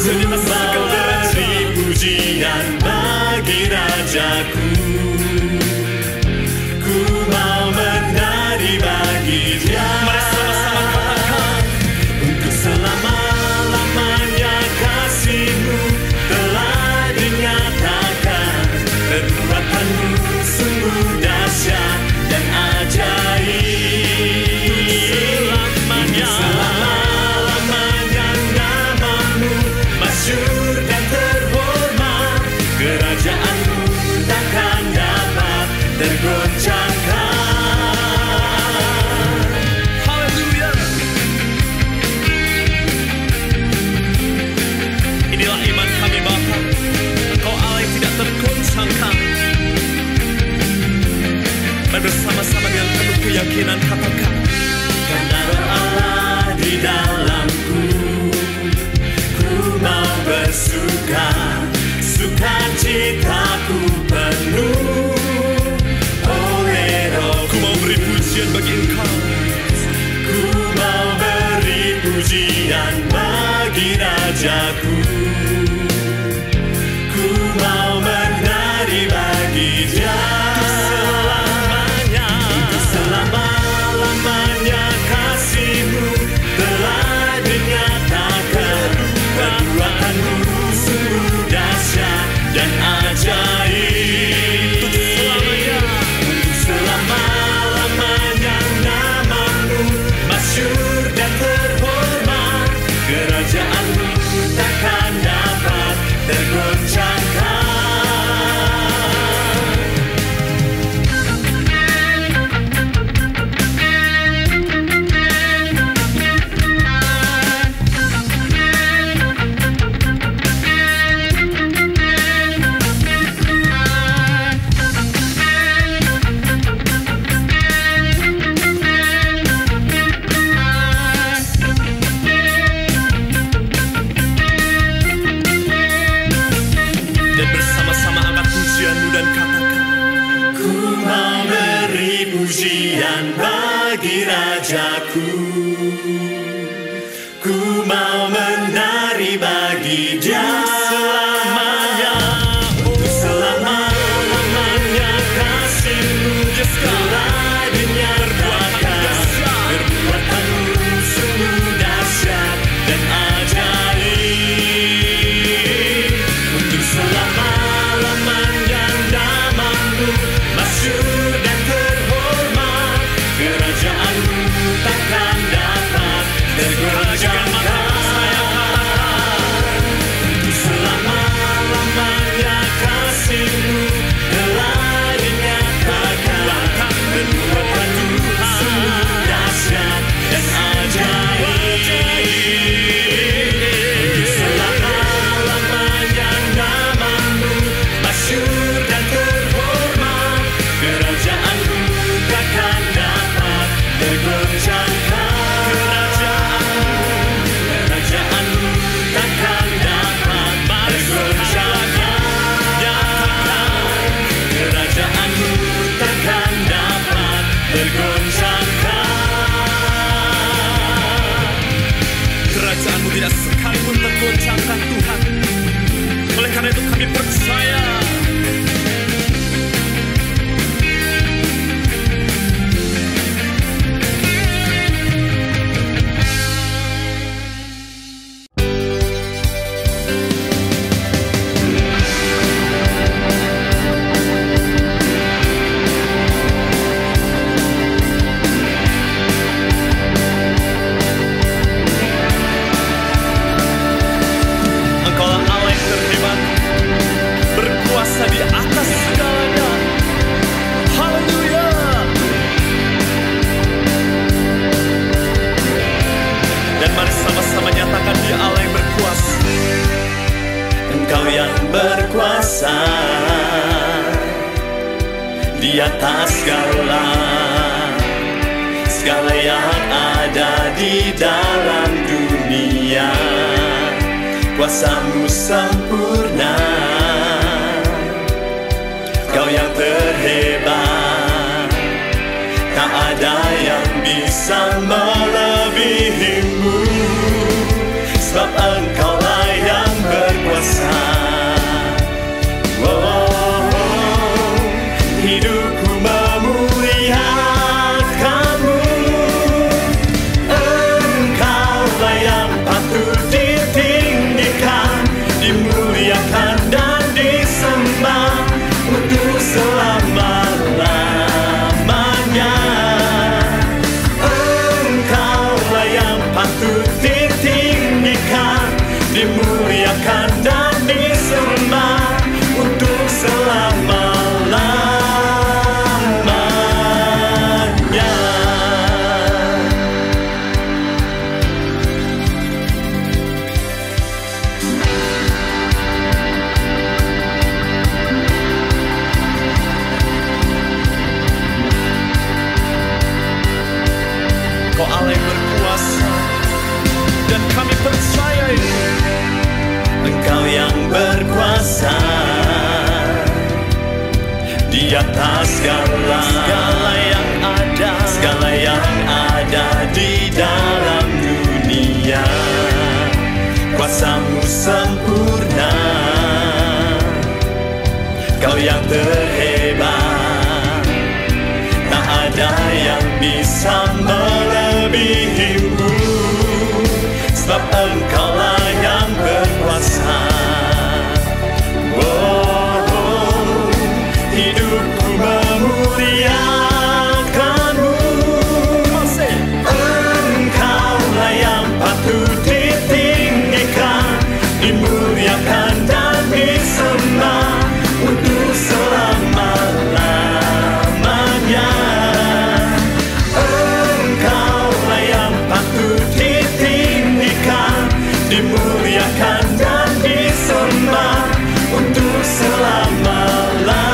mau beri pujian bagi Rajaku. Ku mau menari bagi Dia. Mari sama-sama katakan, untuk selama-lamanya kasih-Mu telah dinyatakan. Perbuatan-Mu sungguh dahsyat dan ajaib. Untuk selama-lamanya nama-Mu masyhur dan terhormat. Kerajaan-Mu takkan dapat tergoncangkan. haleluya. Inilah iman kami Bapa, Engkau Allah yang tidak tergoncangkan. Dan bersama-sama dengan penuh keyakinan katakan, Karena Roh Allah di dalamku, ku mau bersuka, sukacitaku penuh oleh Roh. ku mau beri pujian bagi Engkau. Ku mau beri pujian bagi Rajaku. Ku mau menari bagi Dia. Untuk selama-lamanya kasih-Mu telah dinyatakan. Perbuatan-Mu sungguh dahsyat dan ajaib. Untuk selama-lamanya nama-Mu masyhur dan terhormat. Kerajaan-Mu takkan dapat tergoncangkan. Dan bersama-sama angkat pujian-Mu dan katakan, Ku mau beri pujian bagi Rajaku. Ku mau menari bagi Dia. Untuk selama-lamanya kasih-Mu telah dinyatakan. Perbuatan-Mu sungguh dahsyat dan ajaib. Untuk selama-lamanya nama-Mu masyhur dan terhormat. Kerajaan-Mu takkan dapat tergoncangkan. Untuk selama-lamanya kasih-Mu telah dinyatakan. Perbuatan-Mu sungguh dahsyat dan ajaib. Untuk selama-lamanya nama-Mu masyhur dan terhormat. Kerajaan-Mu takkan dapat tergoncangkan. Kerajaan-Mu takkan dapat tergoncangkan. Kerajaan-Mu takkan dapat tergoncangkan. kerajaan-Mu tidak sekalipun tergoncangkan Tuhan. Oleh karena itu kami percaya, Engkaulah Allah yang terhebat, berkuasa di atas segalanya. Haleluya. Dan mari sama-sama nyatakan Dia Allah yang berkuasa. Engkau yang berkuasa di atas segala yang ada di dalam dunia. Kuasa-Mu sempurna, Kau yang terhebat, tak ada yang bisa melebihi-Mu, sebab Engkaulah yang di atas segala yang ada di dalam dunia. Kuasamu sempurna, Kau yang terhebat, tak ada yang bisa melebihimu, sebab Engkaulah yang berkuasa. Hidupku memuliakan-Mu, Engkaulah yang patut ditinggikan, dimuliakan dan disembah untuk selama-lamanya. Engkaulah yang patut ditinggikan, dimuliakan dan disembah untuk selama-lamanya.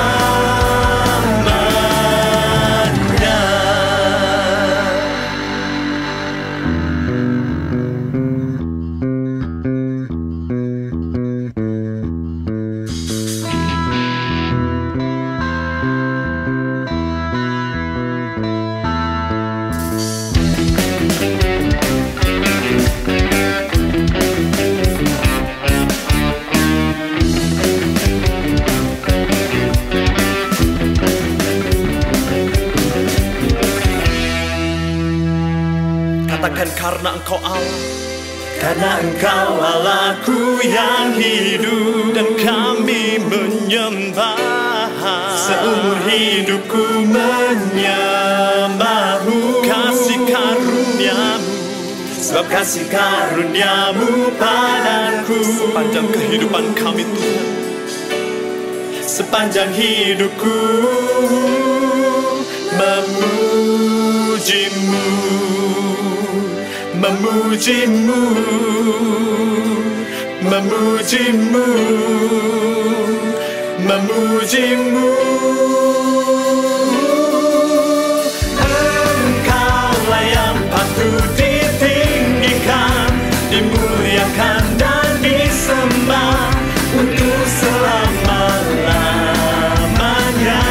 Katakan karena Engkau Allah, karena Engkau Allahku yang hidup, dan kami menyembah. Seumur hidupku menyembah-Mu, kasih karunia-Mu, sebab kasih karunia-Mu padaku sepanjang kehidupan kami Tuhan. Sepanjang hidupku memuji-Mu, memuji-Mu, memuji-Mu, memuji-Mu. Engkaulah yang patut ditinggikan, dimuliakan dan disembah untuk selama-lamanya.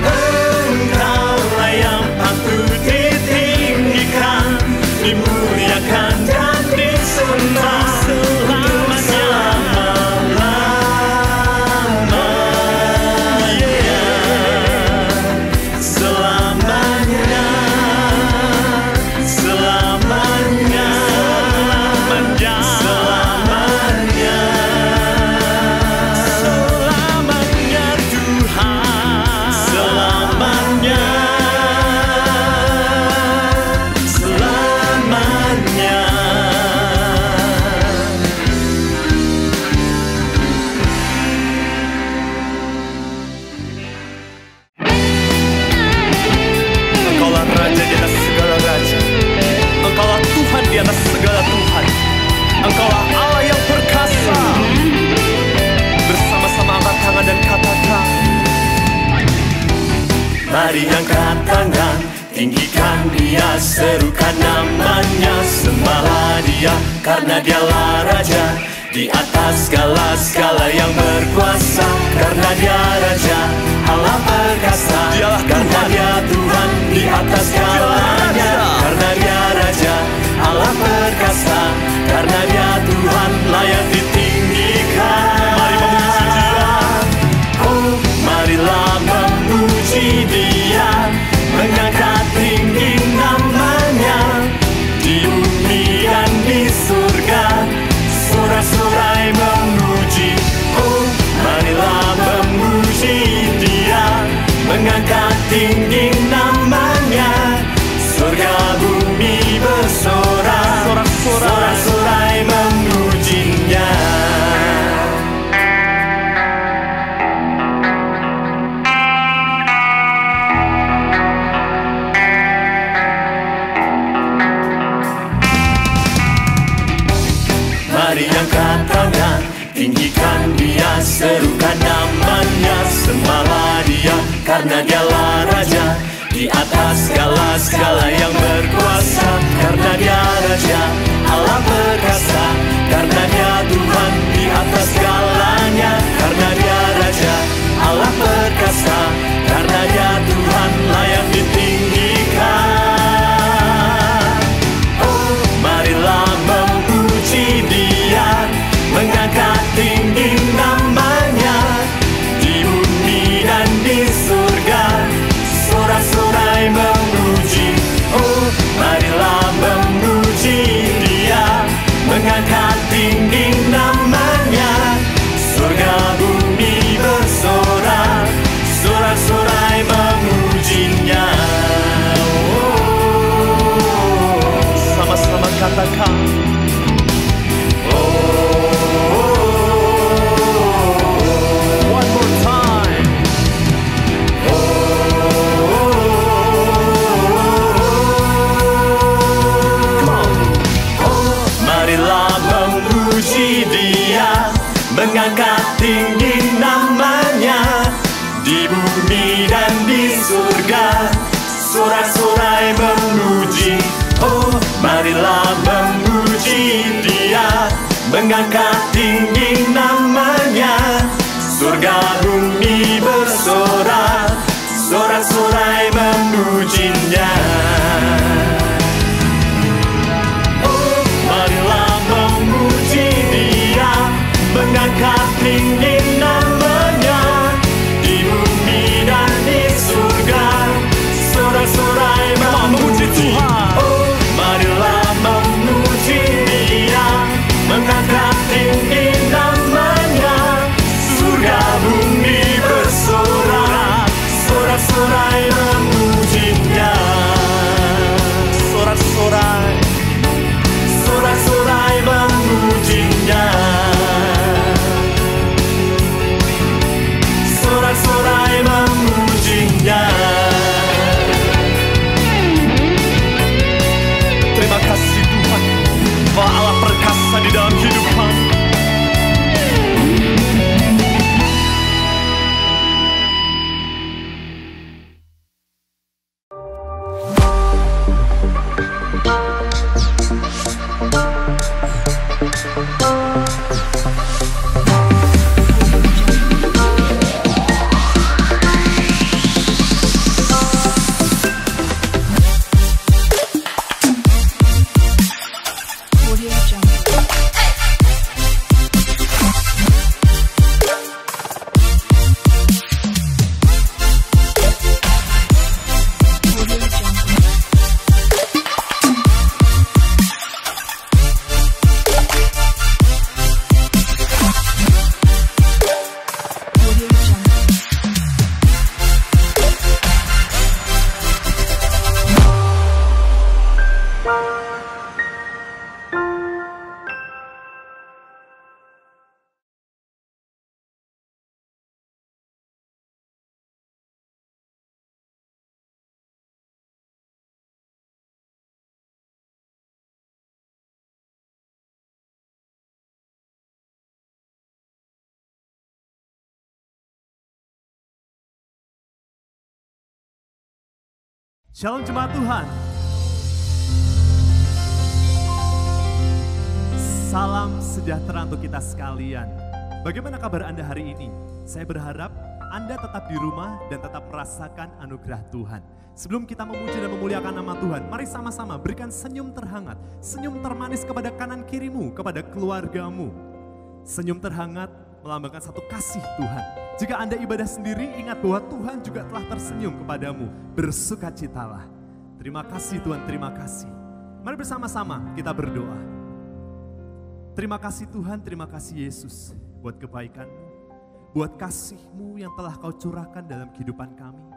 Engkaulah yang patut ditinggikan, dimuliakan dan disembah Mari angkat tangan, tinggikan Dia, serukan namanya, sembahlah Dia, karena Dialah Raja di atas segala yang berkuasa. Karena Dia Raja, Allah perkasa, karena Dia Tuhan di atas segalanya. Karena Dia Raja, Allah perkasa, karena Dia Tuhan layak ditinggikan. Mari memuji Dia, oh marilah memuji Dia, mengangkat tinggi namanya, di bumi dan di surga, sorak-sorai memuji. Oh marilah memuji Dia, mengangkat tinggi namanya, surga bumi bersorak, sorak-sorai memujinya. Mari angkat tangan, tinggikan Dia, serukan namanya, sembahlah Dia, karena Dialah Raja di atas segala yang berkuasa. Karena Dia Raja, Allah perkasa, karena Dia Tuhan di atas segalanya. Karena Dia Raja, Allah perkasa, mengangkat tinggi namanya. Di bumi dan di surga sorak-sorai memuji. Oh, marilah memuji Dia, mengangkat tinggi namanya. Surga bumi bersorak, sorak-sorai memujinya. Oh, marilah memuji Dia, mengangkat tinggi namanya. Di bumi dan di surga sorak-sorai memuji Tuhan. Oh, marilah memuji Dia, mengangkat tinggi namanya. Surga bumi bersorak, sorak-sorai memujinya. Sorak-sorai, sorak-sorai memujinya. Sorak-sorai memujinya. Terima kasih Tuhan, Bapa Allah perkasa di dalam hidup kami. Shalom jemaat Tuhan. Salam sejahtera untuk kita sekalian. Bagaimana kabar Anda hari ini? Saya berharap Anda tetap di rumah dan tetap merasakan anugerah Tuhan. Sebelum kita memuji dan memuliakan nama Tuhan, mari sama-sama berikan senyum terhangat, senyum termanis kepada kanan kirimu, kepada keluargamu. Senyum terhangat melambangkan satu kasih Tuhan. Jika Anda ibadah sendiri, ingat bahwa Tuhan juga telah tersenyum kepadamu. Bersukacitalah. Terima kasih Tuhan, terima kasih. Mari bersama-sama kita berdoa. Terima kasih Tuhan, terima kasih Yesus buat kebaikan-Mu, buat kasih-Mu yang telah Kau curahkan dalam kehidupan kami.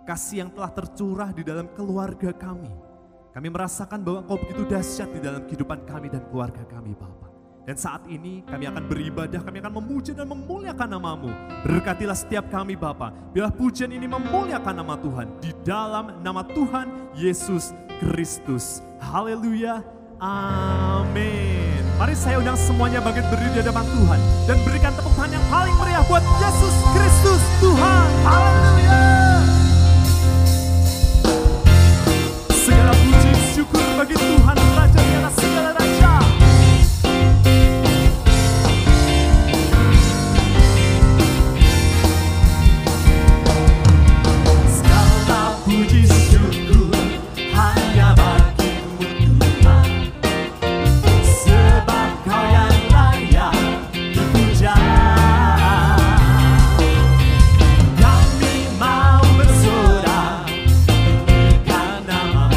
Kasih yang telah tercurah di dalam keluarga kami. Kami merasakan bahwa Kau begitu dahsyat di dalam kehidupan kami dan keluarga kami Bapa. Dan saat ini kami akan beribadah, kami akan memuji dan memuliakan nama-Mu. Berkatilah setiap kami Bapa, biarlah pujian ini memuliakan nama Tuhan. Di dalam nama Tuhan Yesus Kristus. Haleluya, amin. Mari saya undang semuanya bangkit berdiri di hadapan Tuhan. Dan berikan tepuk tangan yang paling meriah buat Yesus Kristus Tuhan. Haleluya. Segala puji syukur bagi Tuhan Raja di atas segala raja. Puji syukur hanya bagi-Mu Tuhan, sebab Kau yang layak dipuja. Kami mau bersorak meninggikan nama-Mu,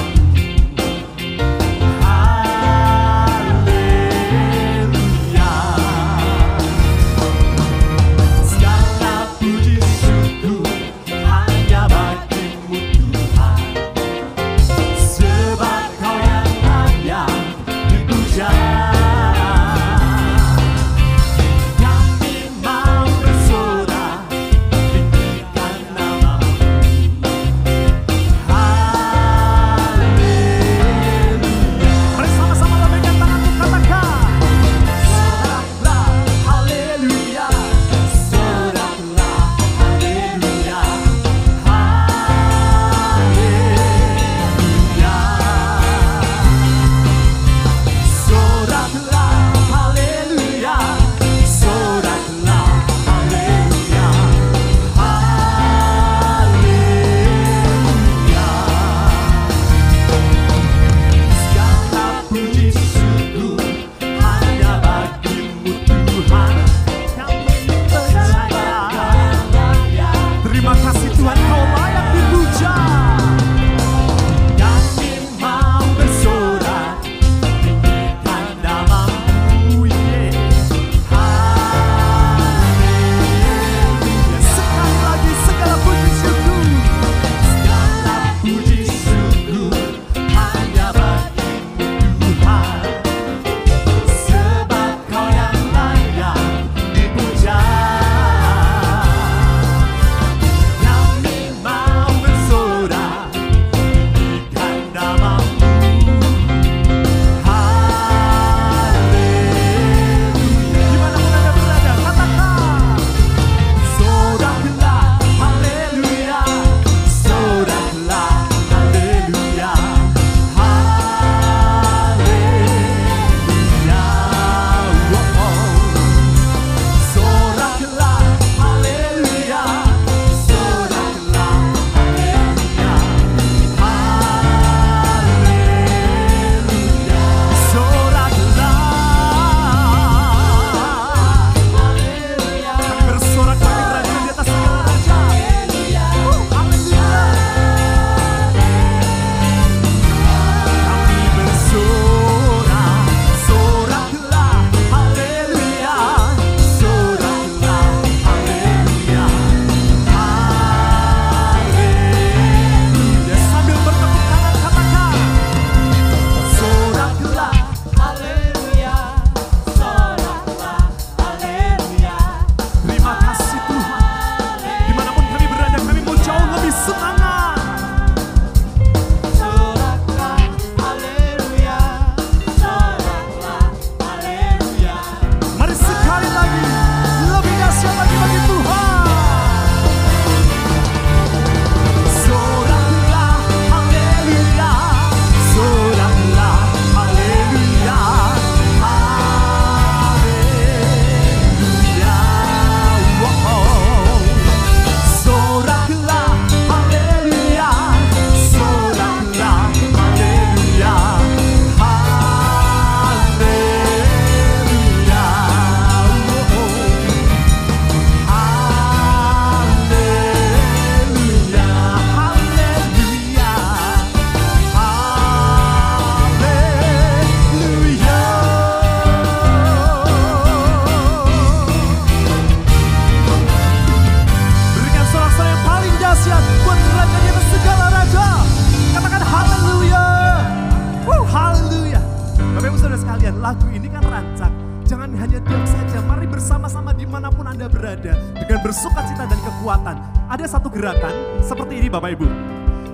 bersama-sama dimanapun Anda berada dengan bersukacita dan kekuatan. Ada satu gerakan seperti ini Bapak Ibu.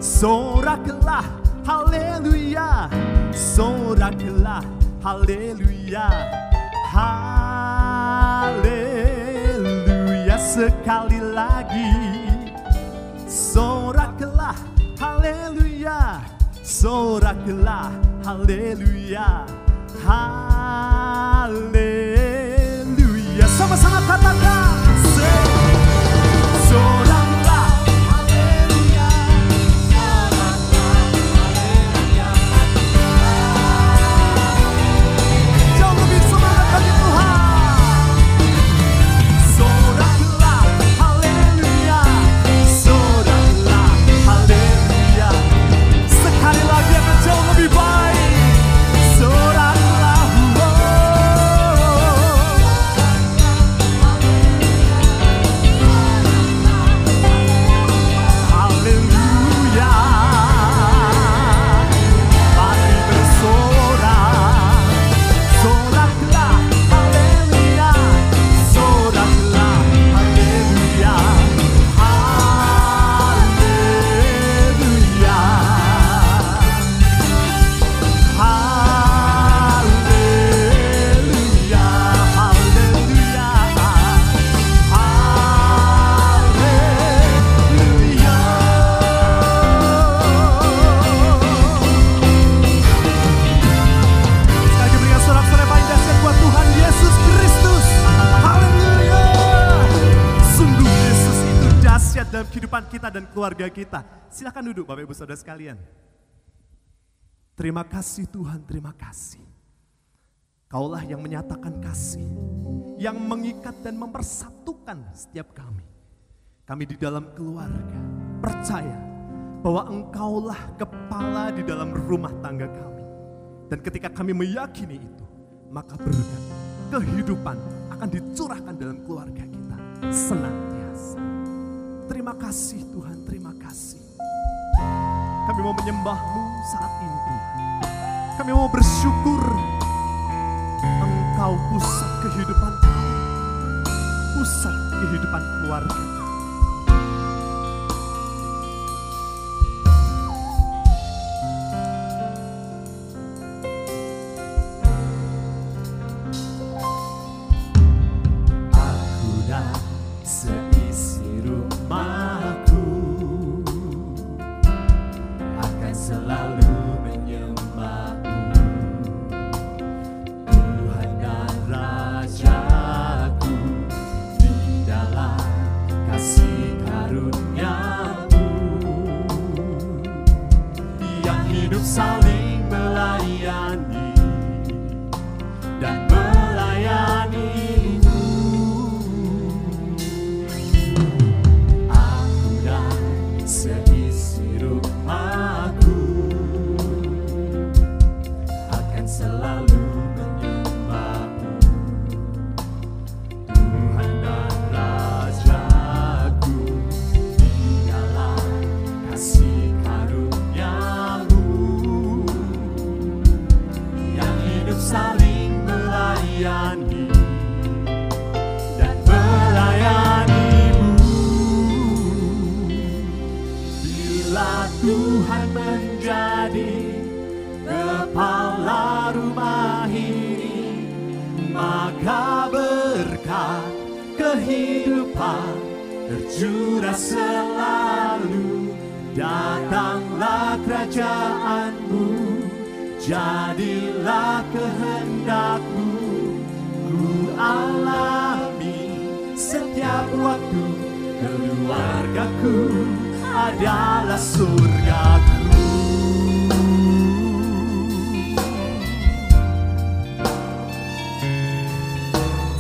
Sorakilah, haleluya. Sorakilah, haleluya. Haleluya. Sekali lagi. Sorakilah, haleluya. Sorakilah, haleluya. Haleluya. Sama-sama katakan. Sorakilah, haleluya. Jauh lebih semangat bagi Tuhan. Sorakilah, haleluya. Sorakilah, haleluya. Sekali lagi akan jauh lebih baik. Sorakilah, haleluya. Mari bersorak. Sorakilah, haleluya. Sorakilah, haleluya. Haleluya. Haleluya. Haleluya. Haleluya. Sekali lagi berikan sorak-sorai paling dahsyat buat Tuhan Yesus Kristus. Haleluya. Sungguh Yesus itu dahsyat dalam kehidupan kita dan keluarga kita. Silakan duduk Bapak Ibu Saudara sekalian. Terima kasih Tuhan, terima kasih. Kaulah yang menyatakan kasih, yang mengikat dan mempersatukan setiap kami. Kami di dalam keluarga percaya bahwa Engkaulah kepala di dalam rumah tangga kami. Dan ketika kami meyakini itu, maka berkat kehidupan akan dicurahkan dalam keluarga kita senantiasa. Terima kasih Tuhan, terima kasih. Kami mau menyembah-Mu saat ini Tuhan. Kami mau bersyukur Engkau pusat kehidupan kami, pusat kehidupan keluarga kami. Aku dan seisi rumahku akan selalu menyembah-Mu, Tuhan dan Rajaku, di dalam kasih karunia-Mu yang hidup saling melayani dan melayani-Mu. Aku dan seisi rumahku akan selalu menyembah-Mu, Tuhan dan Rajaku, di dalam kasih karunia-Mu yang hidup saling melayani dan melayani-Mu. Bila Tuhan menjadi kepala rumah ini, maka berkat kehidupan tercurah selalu. Datanglah kerajaan-Mu, jadilah kehendak-Mu, ku alami setiap waktu. Keluargaku adalah surgaku.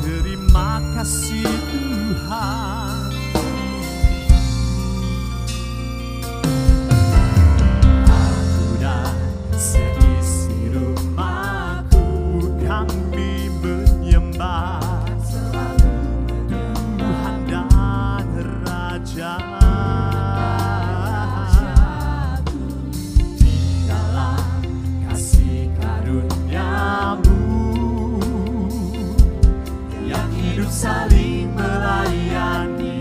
Terima kasih Tuhan. Aku dan seisi rumahku kami menyembah selalu Tuhan dan Raja. hidup saling melayani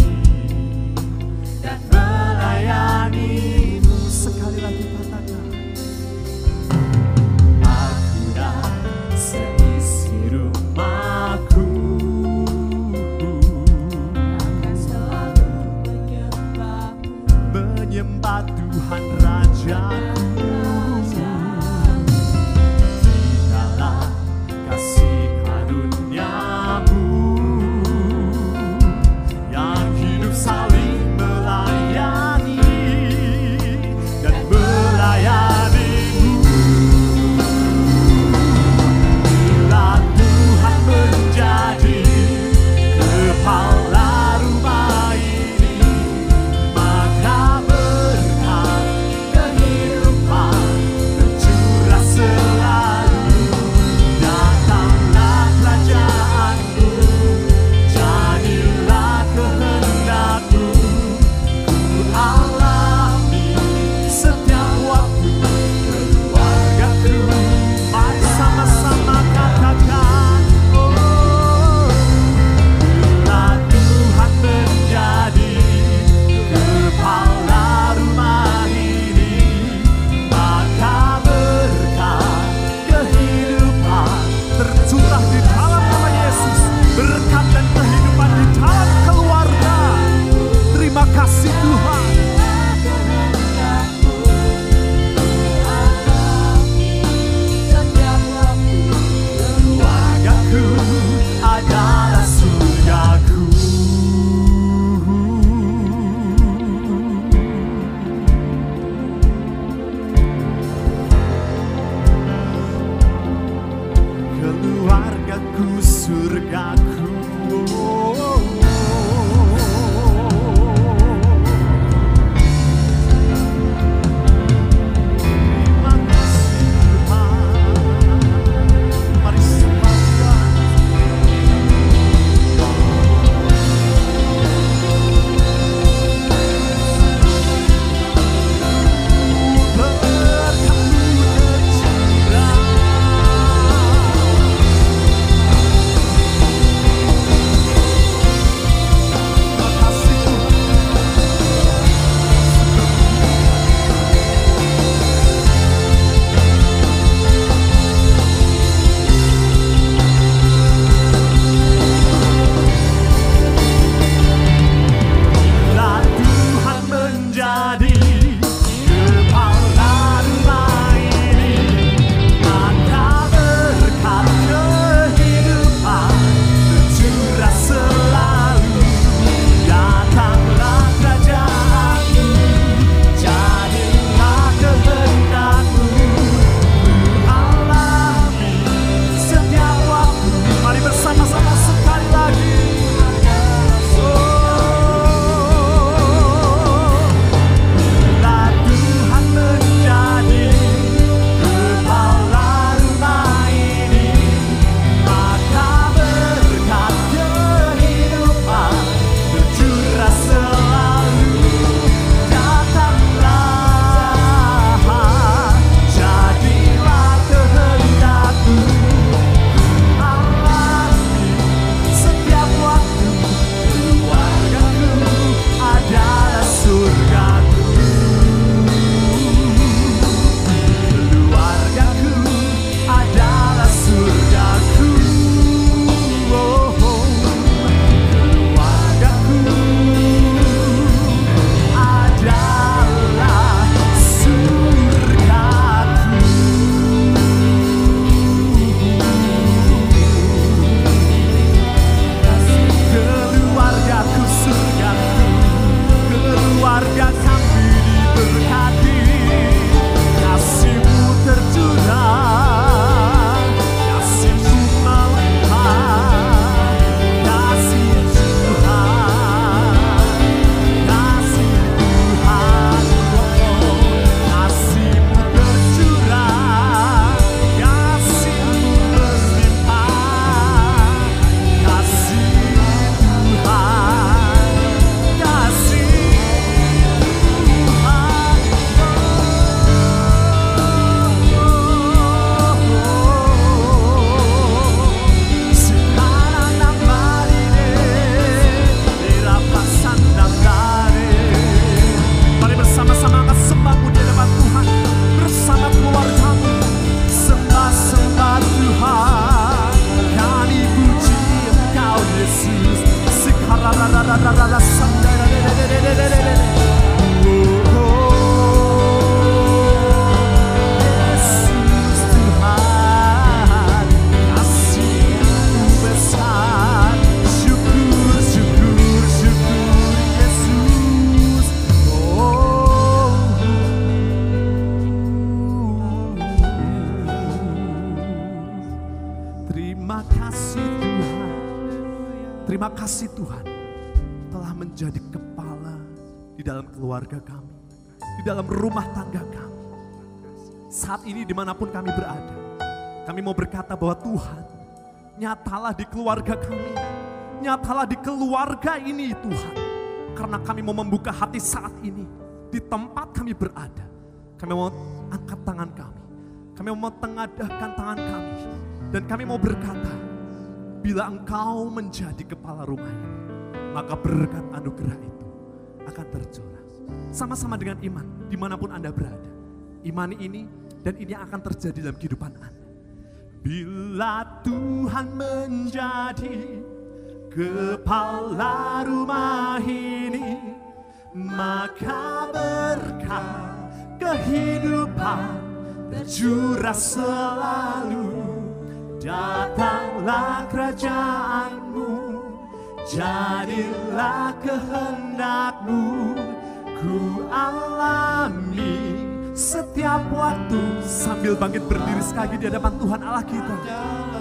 dan melayani-Mu. Sekali lagi katakan, aku dan seisi rumahku akan selalu menyembah Tuhan Rajaku. Di dalam kasih karunia-Mu Terima kasih Tuhan telah menjadi kepala di dalam keluarga kami, di dalam rumah tangga kami. Saat ini dimanapun kami berada, kami mau berkata bahwa Tuhan, nyatalah di keluarga kami, nyatalah di keluarga ini Tuhan. Karena kami mau membuka hati saat ini, di tempat kami berada. Kami mau angkat tangan kami mau tengadahkan tangan kami. Dan kami mau berkata, bila engkau menjadi kepala rumah ini, maka berkat anugerah itu akan tercurah. Sama-sama dengan iman, dimanapun Anda berada. Imani ini dan ini akan terjadi dalam kehidupan Anda. Bila Tuhan menjadi kepala rumah ini, maka berkat kehidupan tercurah selalu. Datanglah kerajaanmu, jadilah kehendak-Mu, ku alami setiap waktu. Sambil bangkit berdiri sekali di hadapan Tuhan Allah kita,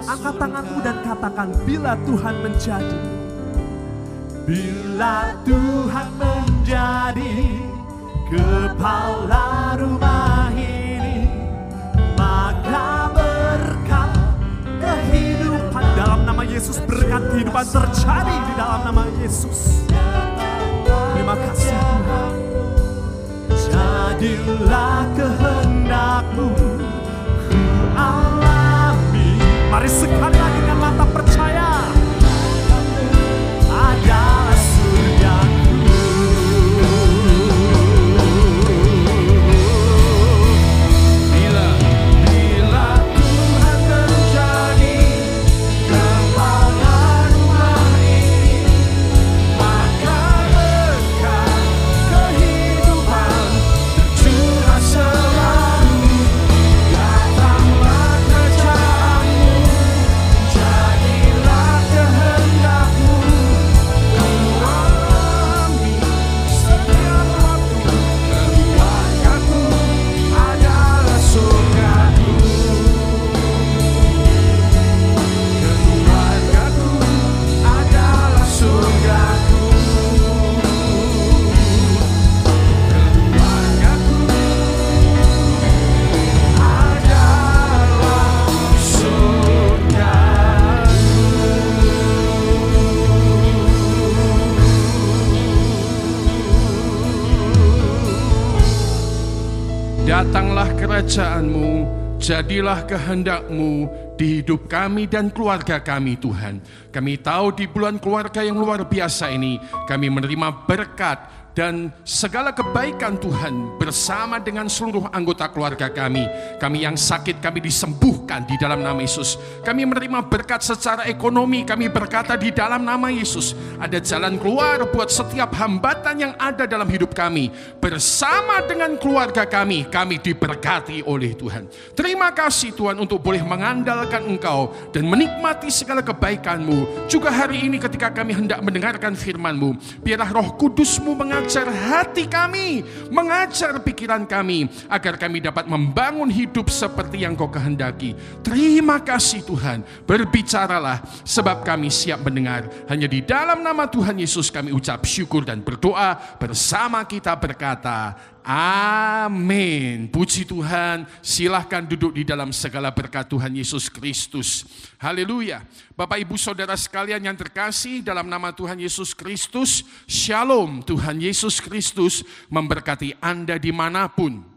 angkat tanganmu dan katakan, bila Tuhan menjadi, bila Tuhan menjadi kepala rumah ini, maka berkat kehidupan dalam nama Yesus, berkat kehidupan terjadi di dalam nama Yesus. Terima kasih Tuhan. Jadilah kehendak-Mu, ku alami. Mari sekali lagi dengan mata percaya. Adalah surgaku. Bila Tuhan menjadi kepala rumah ini, maka berkat kehidupan tercurah selalu. Datanglah kerajaan-Mu, jadilah kehendak-Mu, ku alami setiap waktu. Keluargaku adalah surgaku. Keluargaku adalah surgaku. Keluargaku adalah Datanglah kerajaan-Mu, jadilah kehendak-Mu di hidup kami dan keluarga kami Tuhan. Kami tahu di bulan keluarga yang luar biasa ini, kami menerima berkat dan segala kebaikan Tuhan bersama dengan seluruh anggota keluarga kami. Kami yang sakit, kami disembuhkan di dalam nama Yesus. Kami menerima berkat secara ekonomi, kami berkata di dalam nama Yesus, ada jalan keluar buat setiap hambatan yang ada dalam hidup kami. Bersama dengan keluarga kami diberkati oleh Tuhan. Terima kasih Tuhan untuk boleh mengandalkan Engkau dan menikmati segala kebaikan-Mu. Juga hari ini ketika kami hendak mendengarkan firman-Mu, biarlah Roh Kudus-Mu mengajar hati kami, mengajar pikiran kami, agar kami dapat membangun hidup seperti yang Kau kehendaki. Terima kasih Tuhan, berbicaralah sebab kami siap mendengar. Hanya di dalam nama Tuhan Yesus kami ucap syukur dan berdoa bersama kita berkata, amin. Puji Tuhan, silahkan duduk di dalam segala berkat Tuhan Yesus Kristus. Haleluya. Bapak Ibu Saudara sekalian yang terkasih dalam nama Tuhan Yesus Kristus, Shalom. Tuhan Yesus Kristus memberkati Anda dimanapun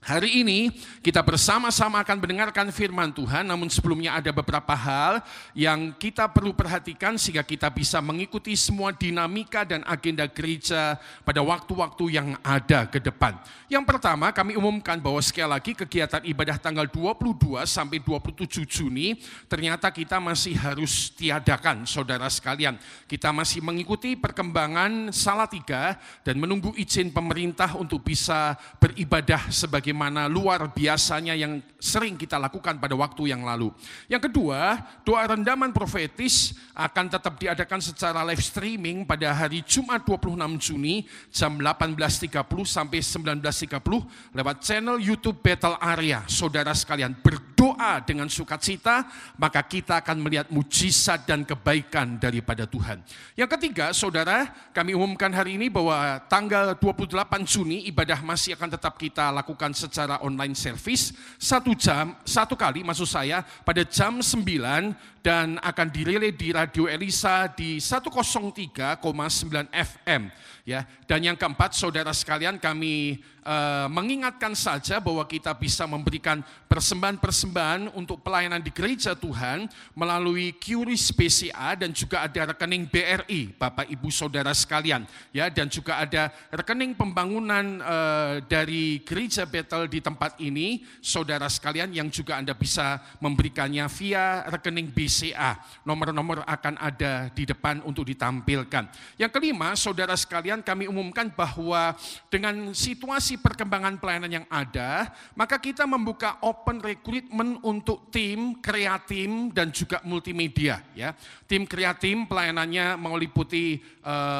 Hari ini kita bersama-sama akan mendengarkan firman Tuhan, namun sebelumnya ada beberapa hal yang kita perlu perhatikan sehingga kita bisa mengikuti semua dinamika dan agenda gereja pada waktu-waktu yang ada ke depan. Yang pertama, kami umumkan bahwa sekali lagi kegiatan ibadah tanggal 22 sampai 27 Juni ternyata kita masih harus tiadakan, saudara sekalian. Kita masih mengikuti perkembangan Salatiga dan menunggu izin pemerintah untuk bisa beribadah sebagai mana luar biasanya yang sering kita lakukan pada waktu yang lalu. Yang kedua, doa rendaman profetis akan tetap diadakan secara live streaming pada hari Jumat 26 Juni jam 18.30 sampai 19.30 lewat channel YouTube Battle Area. Saudara sekalian, berdoa dengan sukacita, maka kita akan melihat mujizat dan kebaikan daripada Tuhan. Yang ketiga, saudara, kami umumkan hari ini bahwa tanggal 28 Juni ibadah masih akan tetap kita lakukan secara online service, satu kali pada jam 9 dan akan dirilai di Radio Elisa di 103,9 FM. Ya. Dan yang keempat, saudara sekalian, kami mengingatkan saja bahwa kita bisa memberikan persembahan-persembahan untuk pelayanan di gereja Tuhan melalui QRIS BCA dan juga ada rekening BRI, Bapak Ibu Saudara sekalian. Ya, dan juga ada rekening pembangunan dari gereja Bethel di tempat ini, saudara sekalian, yang juga Anda bisa memberikannya via rekening BCA. Nomor-nomor akan ada di depan untuk ditampilkan. Yang kelima, saudara sekalian, kami umumkan bahwa dengan situasi perkembangan pelayanan yang ada, maka kita membuka open recruitment untuk tim kreatif dan juga multimedia. Ya, tim kreatif pelayanannya meliputi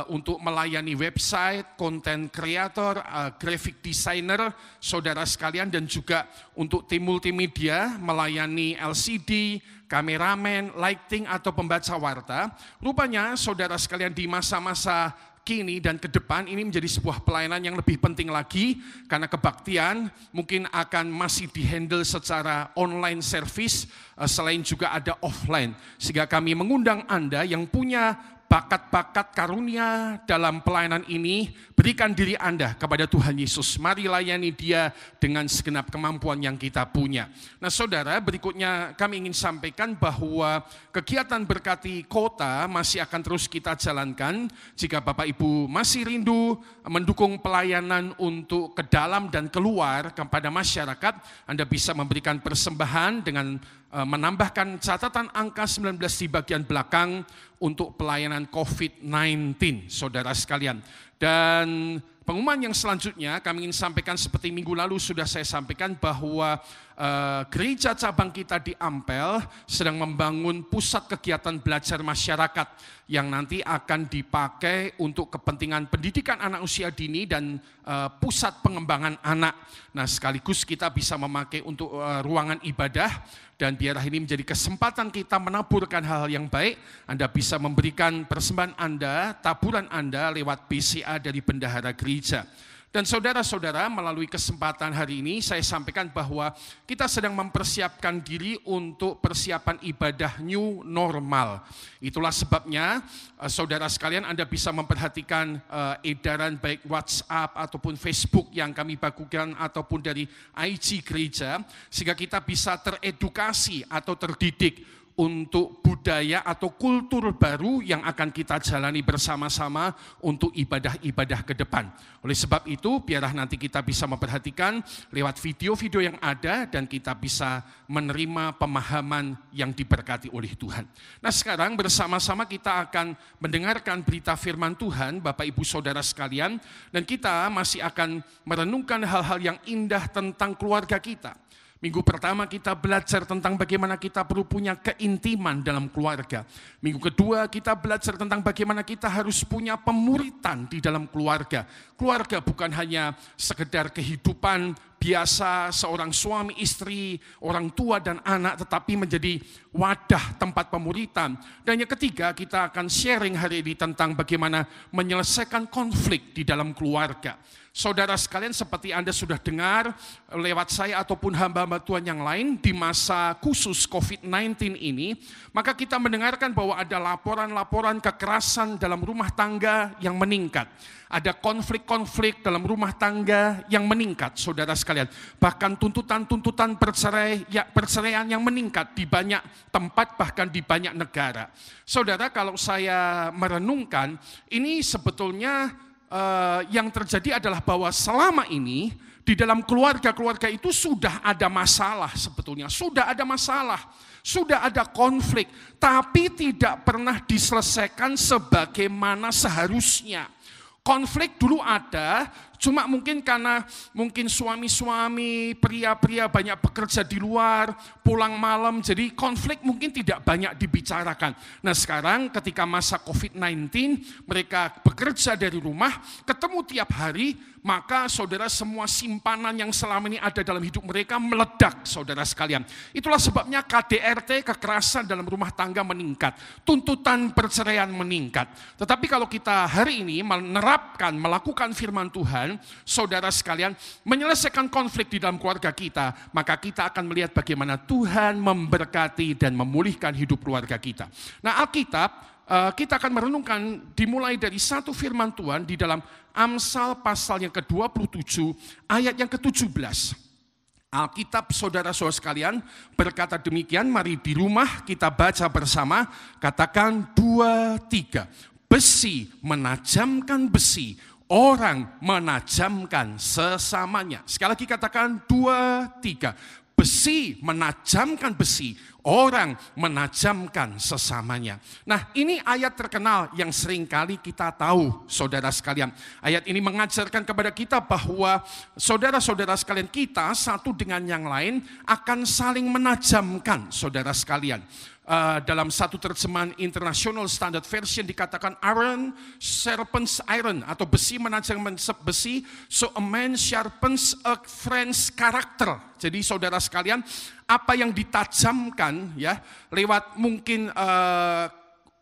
untuk melayani website, content creator, graphic designer, saudara sekalian, dan juga untuk tim multimedia melayani LCD, kameramen, lighting atau pembaca warta. Rupanya saudara sekalian, di masa-masa kini dan ke depan ini menjadi sebuah pelayanan yang lebih penting lagi karena kebaktian mungkin akan masih dihandle secara online service selain juga ada offline. Sehingga kami mengundang Anda yang punya bakat-bakat karunia dalam pelayanan ini, berikan diri Anda kepada Tuhan Yesus. Mari layani Dia dengan segenap kemampuan yang kita punya. Nah saudara, berikutnya kami ingin sampaikan bahwa kegiatan berkati kota masih akan terus kita jalankan. Jika Bapak Ibu masih rindu mendukung pelayanan untuk ke dalam dan keluar kepada masyarakat, Anda bisa memberikan persembahan dengan menambahkan catatan angka 19 di bagian belakang untuk pelayanan COVID-19, saudara sekalian. Dan pengumuman yang selanjutnya kami ingin sampaikan seperti minggu lalu sudah saya sampaikan bahwa gereja cabang kita di Ampel sedang membangun pusat kegiatan belajar masyarakat yang nanti akan dipakai untuk kepentingan pendidikan anak usia dini dan pusat pengembangan anak. Nah sekaligus kita bisa memakai untuk ruangan ibadah. Dan biarlah ini menjadi kesempatan kita menaburkan hal-hal yang baik. Anda bisa memberikan persembahan Anda, taburan Anda lewat BCA dari bendahara gereja. Dan saudara-saudara, melalui kesempatan hari ini saya sampaikan bahwa kita sedang mempersiapkan diri untuk persiapan ibadah new normal. Itulah sebabnya saudara sekalian, Anda bisa memperhatikan edaran baik WhatsApp ataupun Facebook yang kami bagikan ataupun dari IG gereja, sehingga kita bisa teredukasi atau terdidik untuk budaya atau kultur baru yang akan kita jalani bersama-sama untuk ibadah-ibadah ke depan. Oleh sebab itu, biarlah nanti kita bisa memperhatikan lewat video-video yang ada dan kita bisa menerima pemahaman yang diberkati oleh Tuhan. Nah sekarang bersama-sama kita akan mendengarkan berita firman Tuhan, Bapak Ibu Saudara sekalian, dan kita masih akan merenungkan hal-hal yang indah tentang keluarga kita. Minggu pertama kita belajar tentang bagaimana kita perlu punya keintiman dalam keluarga. Minggu kedua kita belajar tentang bagaimana kita harus punya pemuritan di dalam keluarga. Keluarga bukan hanya sekedar kehidupan biasa seorang suami, istri, orang tua dan anak, tetapi menjadi wadah tempat pemuritan. Dan yang ketiga kita akan sharing hari ini tentang bagaimana menyelesaikan konflik di dalam keluarga. Saudara sekalian, seperti Anda sudah dengar lewat saya ataupun hamba-hamba Tuhan yang lain di masa khusus COVID-19 ini, maka kita mendengarkan bahwa ada laporan-laporan kekerasan dalam rumah tangga yang meningkat. Ada konflik-konflik dalam rumah tangga yang meningkat, saudara sekalian. sekalian. Bahkan tuntutan-tuntutan perceraian yang meningkat di banyak tempat, bahkan di banyak negara. Saudara, kalau saya merenungkan, ini sebetulnya yang terjadi adalah bahwa selama ini di dalam keluarga-keluarga itu sudah ada masalah sebetulnya, sudah ada masalah, sudah ada konflik, tapi tidak pernah diselesaikan sebagaimana seharusnya. Konflik dulu ada, cuma mungkin karena mungkin suami-suami, pria-pria banyak bekerja di luar, pulang malam, jadi konflik mungkin tidak banyak dibicarakan. Nah sekarang ketika masa COVID-19, mereka bekerja dari rumah, ketemu tiap hari, maka saudara semua simpanan yang selama ini ada dalam hidup mereka meledak, saudara sekalian. Itulah sebabnya KDRT, kekerasan dalam rumah tangga meningkat, tuntutan perceraian meningkat. Tetapi kalau kita hari ini melakukan firman Tuhan, saudara sekalian, menyelesaikan konflik di dalam keluarga kita, maka kita akan melihat bagaimana Tuhan memberkati dan memulihkan hidup keluarga kita. Nah, Alkitab kita akan merenungkan dimulai dari satu firman Tuhan di dalam Amsal pasal yang ke-27 ayat yang ke-17. Alkitab saudara-saudara sekalian berkata demikian, mari di rumah kita baca bersama, katakan 2, 3. Besi menajamkan besi, orang menajamkan sesamanya. Sekali lagi katakan 2, 3. Besi menajamkan besi, orang menajamkan sesamanya. Nah, ini ayat terkenal yang seringkali kita tahu, saudara sekalian. Ayat ini mengajarkan kepada kita bahwa saudara-saudara sekalian kita satu dengan yang lain akan saling menajamkan, saudara sekalian. Dalam satu terjemahan International Standard Version dikatakan iron sharpens iron, atau besi menajamkan besi, so a man sharpens a friend's character. Jadi saudara sekalian, apa yang ditajamkan ya lewat mungkin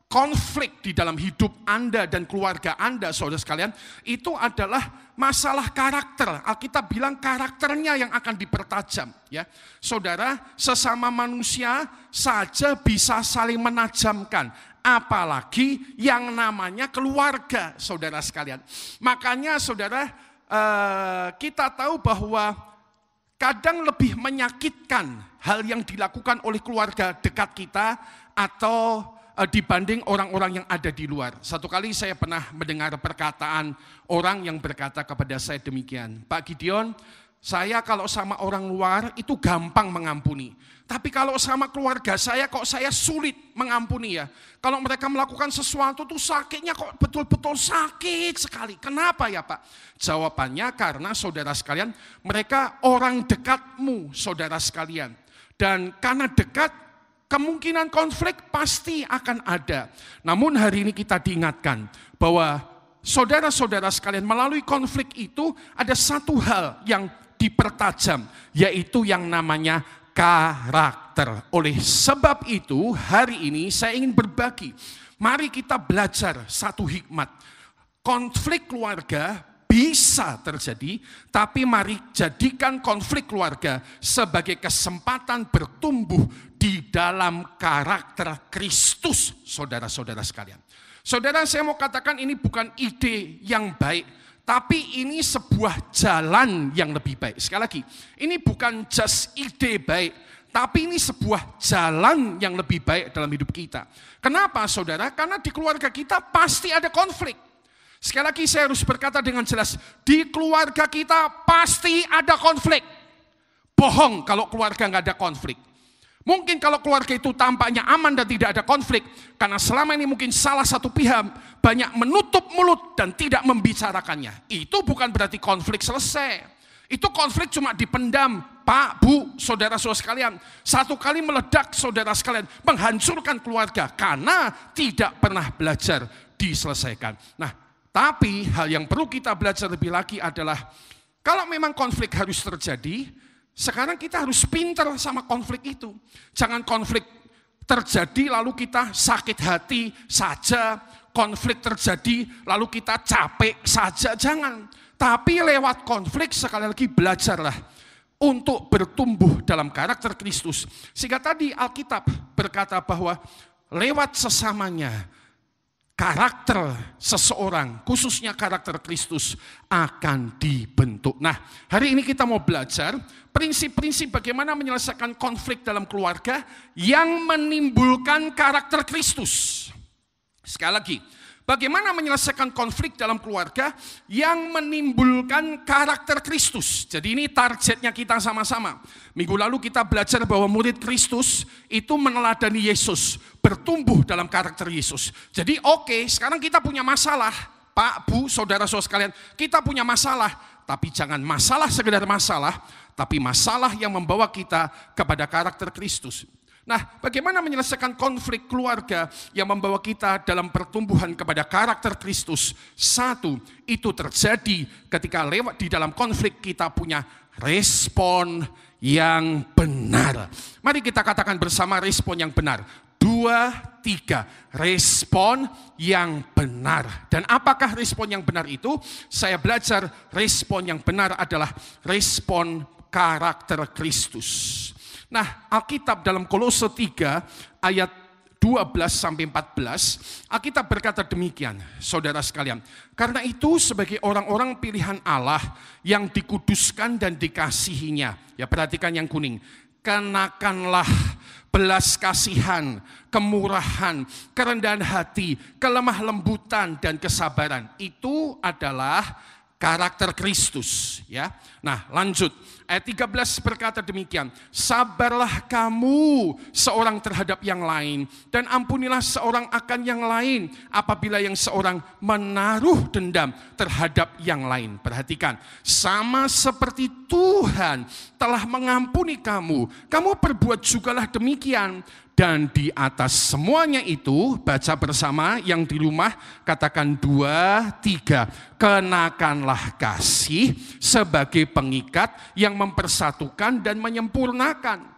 konflik di dalam hidup Anda dan keluarga Anda, saudara sekalian, itu adalah masalah karakter. Alkitab bilang karakternya yang akan dipertajam. Ya, saudara, sesama manusia saja bisa saling menajamkan, apalagi yang namanya keluarga, saudara sekalian. Makanya, saudara, kita tahu bahwa kadang lebih menyakitkan hal yang dilakukan oleh keluarga dekat kita atau dibanding orang-orang yang ada di luar. Satu kali saya pernah mendengar perkataan orang yang berkata kepada saya demikian, Pak Gideon, saya kalau sama orang luar itu gampang mengampuni. Tapi kalau sama keluarga saya kok saya sulit mengampuni ya. Kalau mereka melakukan sesuatu tuh sakitnya kok betul-betul sakit sekali. Kenapa ya Pak? Jawabannya karena saudara sekalian, mereka orang dekatmu, saudara sekalian. Dan karena dekat, kemungkinan konflik pasti akan ada. Namun hari ini kita diingatkan bahwa saudara-saudara sekalian, melalui konflik itu ada satu hal yang dipertajam, yaitu yang namanya karakter. Oleh sebab itu hari ini saya ingin berbagi. Mari kita belajar satu hikmat. Konflik keluarga bisa terjadi, tapi mari jadikan konflik keluarga sebagai kesempatan bertumbuh di dalam karakter Kristus, saudara-saudara sekalian. Saudara, saya mau katakan ini bukan ide yang baik, tapi ini sebuah jalan yang lebih baik. Sekali lagi, ini bukan just ide baik, tapi ini sebuah jalan yang lebih baik dalam hidup kita. Kenapa, saudara? Karena di keluarga kita pasti ada konflik. Sekali lagi saya harus berkata dengan jelas, di keluarga kita pasti ada konflik. Bohong kalau keluarga nggak ada konflik. Mungkin kalau keluarga itu tampaknya aman dan tidak ada konflik, karena selama ini mungkin salah satu pihak banyak menutup mulut dan tidak membicarakannya. Itu bukan berarti konflik selesai. Itu konflik cuma dipendam, Pak, Bu, saudara-saudara sekalian. Satu kali meledak, saudara sekalian, menghancurkan keluarga karena tidak pernah belajar diselesaikan. Nah, tapi hal yang perlu kita belajar lebih lagi adalah kalau memang konflik harus terjadi, sekarang kita harus pintar sama konflik itu. Jangan konflik terjadi lalu kita sakit hati saja, konflik terjadi lalu kita capek saja, jangan. Tapi lewat konflik sekali lagi belajarlah untuk bertumbuh dalam karakter Kristus. Sehingga tadi Alkitab berkata bahwa lewat sesamanya karakter seseorang, khususnya karakter Kristus, akan dibentuk. Nah, hari ini kita mau belajar prinsip-prinsip bagaimana menyelesaikan konflik dalam keluarga yang menimbulkan karakter Kristus. Sekali lagi, bagaimana menyelesaikan konflik dalam keluarga yang menimbulkan karakter Kristus. Jadi ini targetnya kita sama-sama. Minggu lalu kita belajar bahwa murid Kristus itu meneladani Yesus, bertumbuh dalam karakter Yesus. Jadi oke, sekarang kita punya masalah. Pak, Bu, saudara-saudara sekalian, kita punya masalah. Tapi jangan masalah sekedar masalah, tapi masalah yang membawa kita kepada karakter Kristus. Nah, bagaimana menyelesaikan konflik keluarga yang membawa kita dalam pertumbuhan kepada karakter Kristus? Satu, itu terjadi ketika lewat di dalam konflik kita punya respon yang benar. Mari kita katakan bersama respon yang benar. 2, 3, respon yang benar. Dan apakah respon yang benar itu? Saya belajar respon yang benar adalah respon karakter Kristus. Nah, Alkitab dalam Kolose 3 ayat 12-14, Alkitab berkata demikian, saudara sekalian. Karena itu sebagai orang-orang pilihan Allah yang dikuduskan dan dikasihinya. Ya, perhatikan yang kuning. Kenakanlah belas kasihan, kemurahan, kerendahan hati, kelemah lembutan dan kesabaran. Itu adalah karakter Kristus, ya. Nah, lanjut. Ayat 13 berkata demikian, sabarlah kamu seorang terhadap yang lain, dan ampunilah seorang akan yang lain apabila yang seorang menaruh dendam terhadap yang lain. Perhatikan, sama seperti Tuhan telah mengampuni kamu, kamu perbuat jugalah demikian. Dan di atas semuanya itu, baca bersama yang di rumah, katakan 2, 3. Kenakanlah kasih sebagai pengikat yang mempersatukan dan menyempurnakan.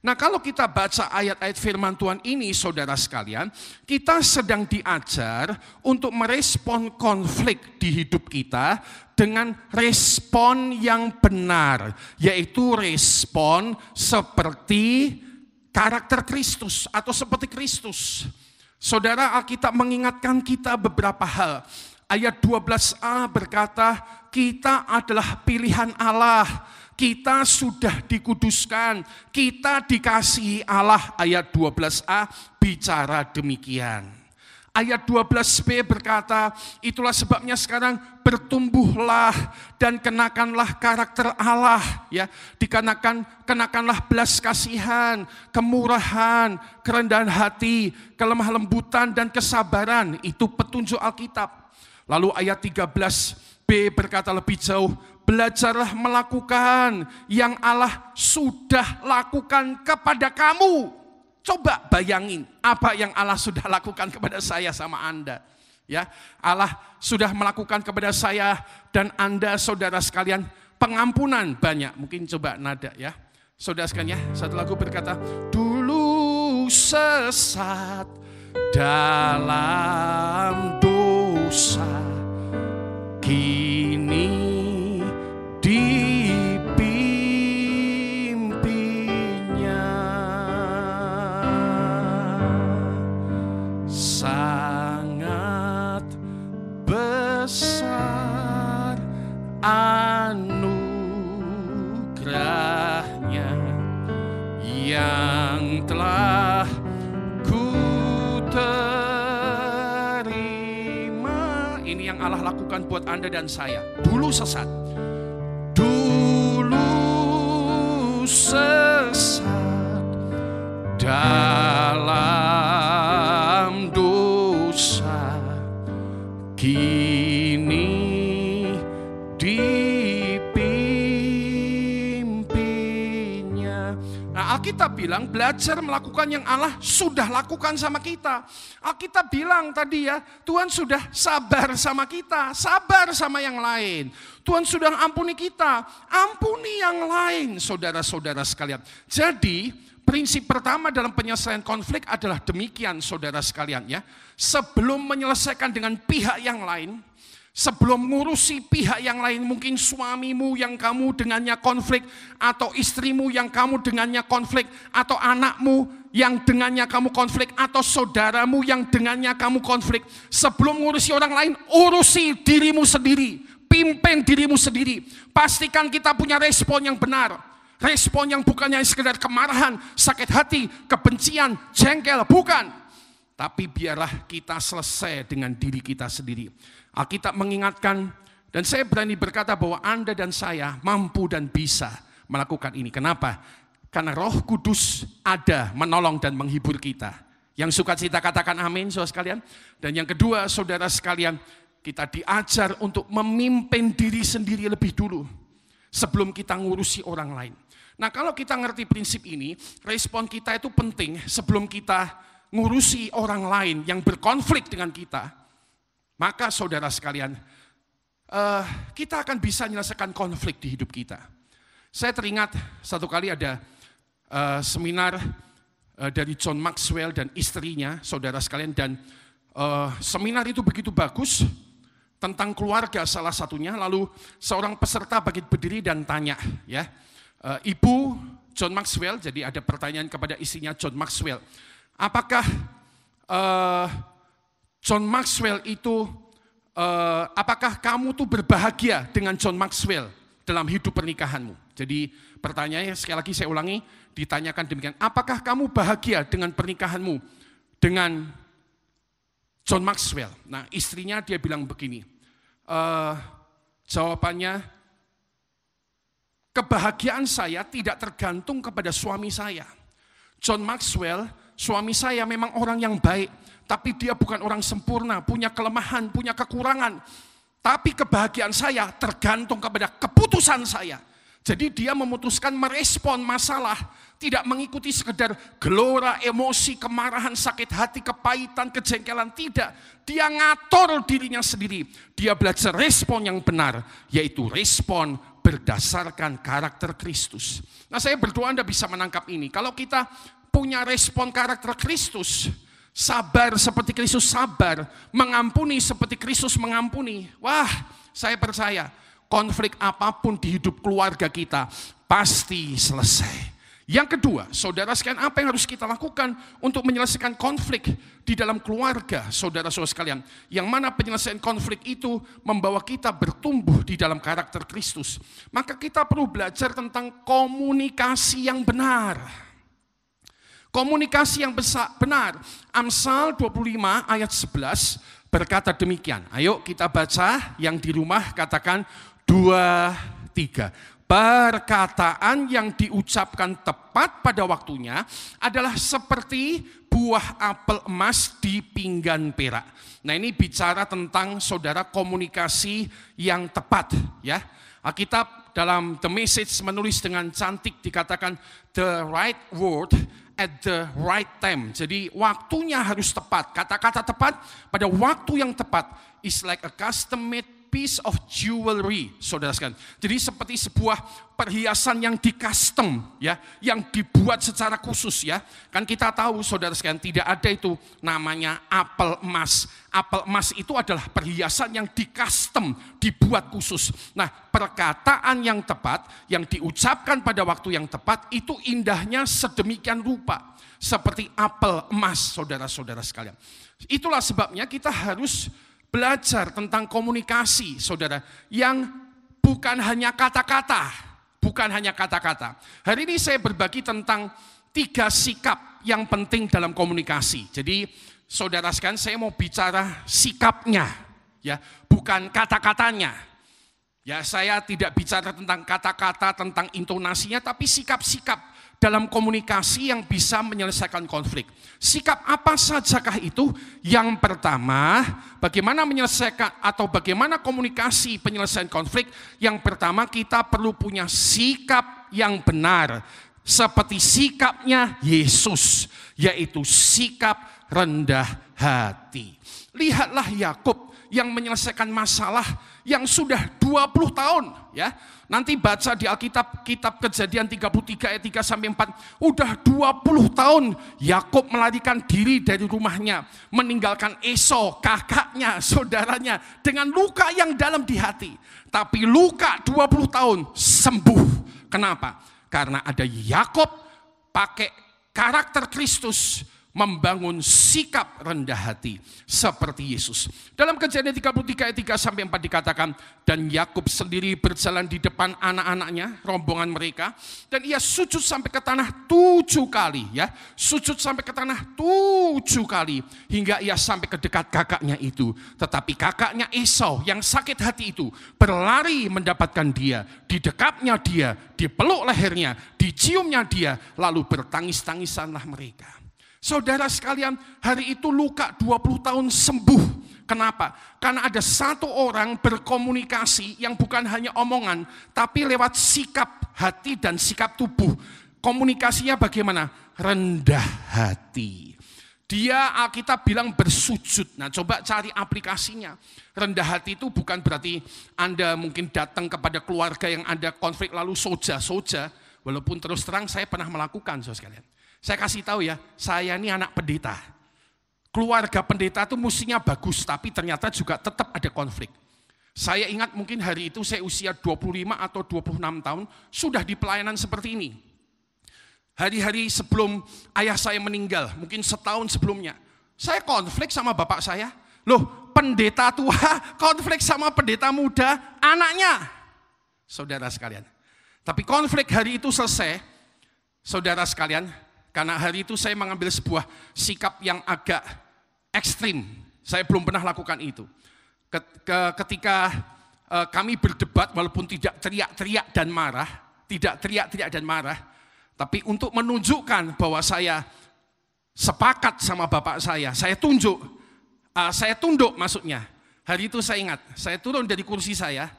Nah, kalau kita baca ayat-ayat firman Tuhan ini, saudara sekalian, kita sedang diajar untuk merespon konflik di hidup kita dengan respon yang benar, yaitu respon seperti karakter Kristus atau seperti Kristus. Saudara, Alkitab mengingatkan kita beberapa hal. Ayat 12a berkata, kita adalah pilihan Allah. Kita sudah dikuduskan, kita dikasihi Allah. Ayat 12a bicara demikian. Ayat 12b berkata, itulah sebabnya sekarang bertumbuhlah dan kenakanlah karakter Allah, ya. Kenakanlah belas kasihan, kemurahan, kerendahan hati, kelemah lembutan dan kesabaran. Itu petunjuk Alkitab. Lalu ayat 13b berkata lebih jauh, belajarlah melakukan yang Allah sudah lakukan kepada kamu. Coba bayangin apa yang Allah sudah lakukan kepada saya sama Anda. Ya, Allah sudah melakukan kepada saya dan Anda, saudara sekalian, pengampunan banyak. Mungkin coba nada, ya. Saudara sekalian, ya, satu lagu berkata, dulu sesat dalam dosa, kini sangat besar anugerahnya yang telah ku terima. Ini yang Allah lakukan buat Anda dan saya. Dulu sesat, dalam dosa, kini dipimpinnya. Nah, Alkitab bilang belajar melakukan yang Allah sudah lakukan sama kita. Alkitab bilang tadi, ya, Tuhan sudah sabar sama kita, sabar sama yang lain. Tuhan sudah ampuni kita, ampuni yang lain, saudara-saudara sekalian. Jadi prinsip pertama dalam penyelesaian konflik adalah demikian, saudara sekalian, ya. Sebelum menyelesaikan dengan pihak yang lain, Sebelum ngurusi pihak yang lain, mungkin suamimu yang kamu dengannya konflik, atau istrimu yang kamu dengannya konflik, atau anakmu yang dengannya kamu konflik, atau saudaramu yang dengannya kamu konflik. Sebelum ngurusi orang lain, urusi dirimu sendiri, pimpin dirimu sendiri. Pastikan kita punya respon yang benar. Respon yang bukannya sekedar kemarahan, sakit hati, kebencian, jengkel, bukan. Tapi biarlah kita selesai dengan diri kita sendiri. Alkitab mengingatkan, dan saya berani berkata bahwa Anda dan saya mampu dan bisa melakukan ini. Kenapa? Karena Roh Kudus ada menolong dan menghibur kita. Yang sukacita katakan amin, saudara sekalian. Dan yang kedua, saudara sekalian, kita diajar untuk memimpin diri sendiri lebih dulu sebelum kita ngurusi orang lain. Nah, kalau kita ngerti prinsip ini, respon kita itu penting sebelum kita ngurusi orang lain yang berkonflik dengan kita. Maka saudara sekalian, kita akan bisa menyelesaikan konflik di hidup kita. Saya teringat satu kali ada seminar dari John Maxwell dan istrinya, saudara sekalian. Dan seminar itu begitu bagus tentang keluarga salah satunya. Lalu seorang peserta berdiri dan tanya, ya, Ibu John Maxwell, jadi ada pertanyaan kepada istrinya John Maxwell. Apakah John Maxwell itu, apakah kamu tuh berbahagia dengan John Maxwell dalam hidup pernikahanmu? Jadi pertanyaannya sekali lagi saya ulangi, ditanyakan demikian, apakah kamu bahagia dengan pernikahanmu dengan John Maxwell? Nah, istrinya dia bilang begini, jawabannya, kebahagiaan saya tidak tergantung kepada suami saya. John Maxwell, suami saya memang orang yang baik, tapi dia bukan orang sempurna, punya kelemahan, punya kekurangan. Tapi kebahagiaan saya tergantung kepada keputusan saya. Jadi dia memutuskan merespon masalah, tidak mengikuti sekedar gelora, emosi, kemarahan, sakit hati, kepahitan, kejengkelan, tidak. Dia ngatur dirinya sendiri. Dia belajar respon yang benar, yaitu respon berdasarkan karakter Kristus. Nah, saya berdoa Anda bisa menangkap ini. Kalau kita punya respon karakter Kristus, sabar seperti Kristus sabar, mengampuni seperti Kristus mengampuni. Wah, saya percaya konflik apapun di hidup keluarga kita pasti selesai. Yang kedua, saudara sekalian, apa yang harus kita lakukan untuk menyelesaikan konflik di dalam keluarga, saudara-saudara sekalian? Yang mana penyelesaian konflik itu membawa kita bertumbuh di dalam karakter Kristus. Maka kita perlu belajar tentang komunikasi yang benar. Komunikasi yang benar. Amsal 25 ayat 11 berkata demikian. Ayo kita baca, yang di rumah katakan 2, 3. Perkataan yang diucapkan tepat pada waktunya adalah seperti buah apel emas di pinggan perak. Nah, ini bicara tentang saudara komunikasi yang tepat, ya. Alkitab dalam The Message menulis dengan cantik, dikatakan the right word at the right time. Jadi waktunya harus tepat. Kata-kata tepat pada waktu yang tepat is like a custom-made piece of jewelry, saudara sekalian. Jadi seperti sebuah perhiasan yang di-custom, ya, yang dibuat secara khusus, ya. Kan kita tahu, saudara sekalian, tidak ada itu namanya apel emas. Apel emas itu adalah perhiasan yang di-custom, dibuat khusus. Nah, perkataan yang tepat, yang diucapkan pada waktu yang tepat, itu indahnya sedemikian rupa. Seperti apel emas, saudara-saudara sekalian. Itulah sebabnya kita harus belajar tentang komunikasi, saudara, yang bukan hanya kata-kata, bukan hanya kata-kata. Hari ini saya berbagi tentang 3 sikap yang penting dalam komunikasi. Jadi, saudara sekalian, saya mau bicara sikapnya, ya, bukan kata-katanya. Ya, saya tidak bicara tentang kata-kata, tentang intonasinya, tapi sikap-sikap dalam komunikasi yang bisa menyelesaikan konflik. Sikap apa sajakah itu? Yang pertama, bagaimana menyelesaikan atau bagaimana komunikasi penyelesaian konflik? Yang pertama, kita perlu punya sikap yang benar, seperti sikapnya Yesus, yaitu sikap rendah hati. Lihatlah Yakub yang menyelesaikan masalah yang sudah 20 tahun, ya. Nanti baca di Alkitab, kitab Kejadian 33 ayat 3 sampai 4, udah 20 tahun Yakub melarikan diri dari rumahnya, meninggalkan Esau, kakaknya, saudaranya, dengan luka yang dalam di hati. Tapi luka 20 tahun sembuh. Kenapa? Karena ada Yakub pakai karakter Kristus, membangun sikap rendah hati seperti Yesus. Dalam Kejadian 33 ayat 3 sampai 4 dikatakan, dan Yakub sendiri berjalan di depan anak-anaknya, rombongan mereka, dan ia sujud sampai ke tanah 7 kali, ya. Sujud sampai ke tanah 7 kali hingga ia sampai ke dekat kakaknya itu. Tetapi kakaknya Esau yang sakit hati itu berlari mendapatkan dia, didekapnya dia, dipeluk lehernya, diciumnya dia, lalu bertangis-tangisanlah mereka. Saudara sekalian, hari itu luka 20 tahun sembuh. Kenapa? Karena ada satu orang berkomunikasi yang bukan hanya omongan, tapi lewat sikap hati dan sikap tubuh. Komunikasinya bagaimana? Rendah hati. Dia, Alkitab bilang bersujud. Nah, coba cari aplikasinya. Rendah hati itu bukan berarti Anda mungkin datang kepada keluarga yang ada konflik lalu soja-soja. Walaupun terus terang saya pernah melakukan, saudara sekalian. Saya kasih tahu ya, saya ini anak pendeta. Keluarga pendeta itu mestinya bagus, tapi ternyata juga tetap ada konflik. Saya ingat mungkin hari itu saya usia 25 atau 26 tahun, sudah di pelayanan seperti ini. Hari-hari sebelum ayah saya meninggal, mungkin setahun sebelumnya, saya konflik sama bapak saya. Loh, pendeta tua konflik sama pendeta muda, anaknya. Saudara sekalian. Tapi konflik hari itu selesai, saudara sekalian, karena hari itu saya mengambil sebuah sikap yang agak ekstrim. Saya belum pernah lakukan itu. Ketika kami berdebat, walaupun tidak teriak-teriak dan marah, tapi untuk menunjukkan bahwa saya sepakat sama bapak saya tunduk maksudnya. Hari itu saya ingat, saya turun dari kursi saya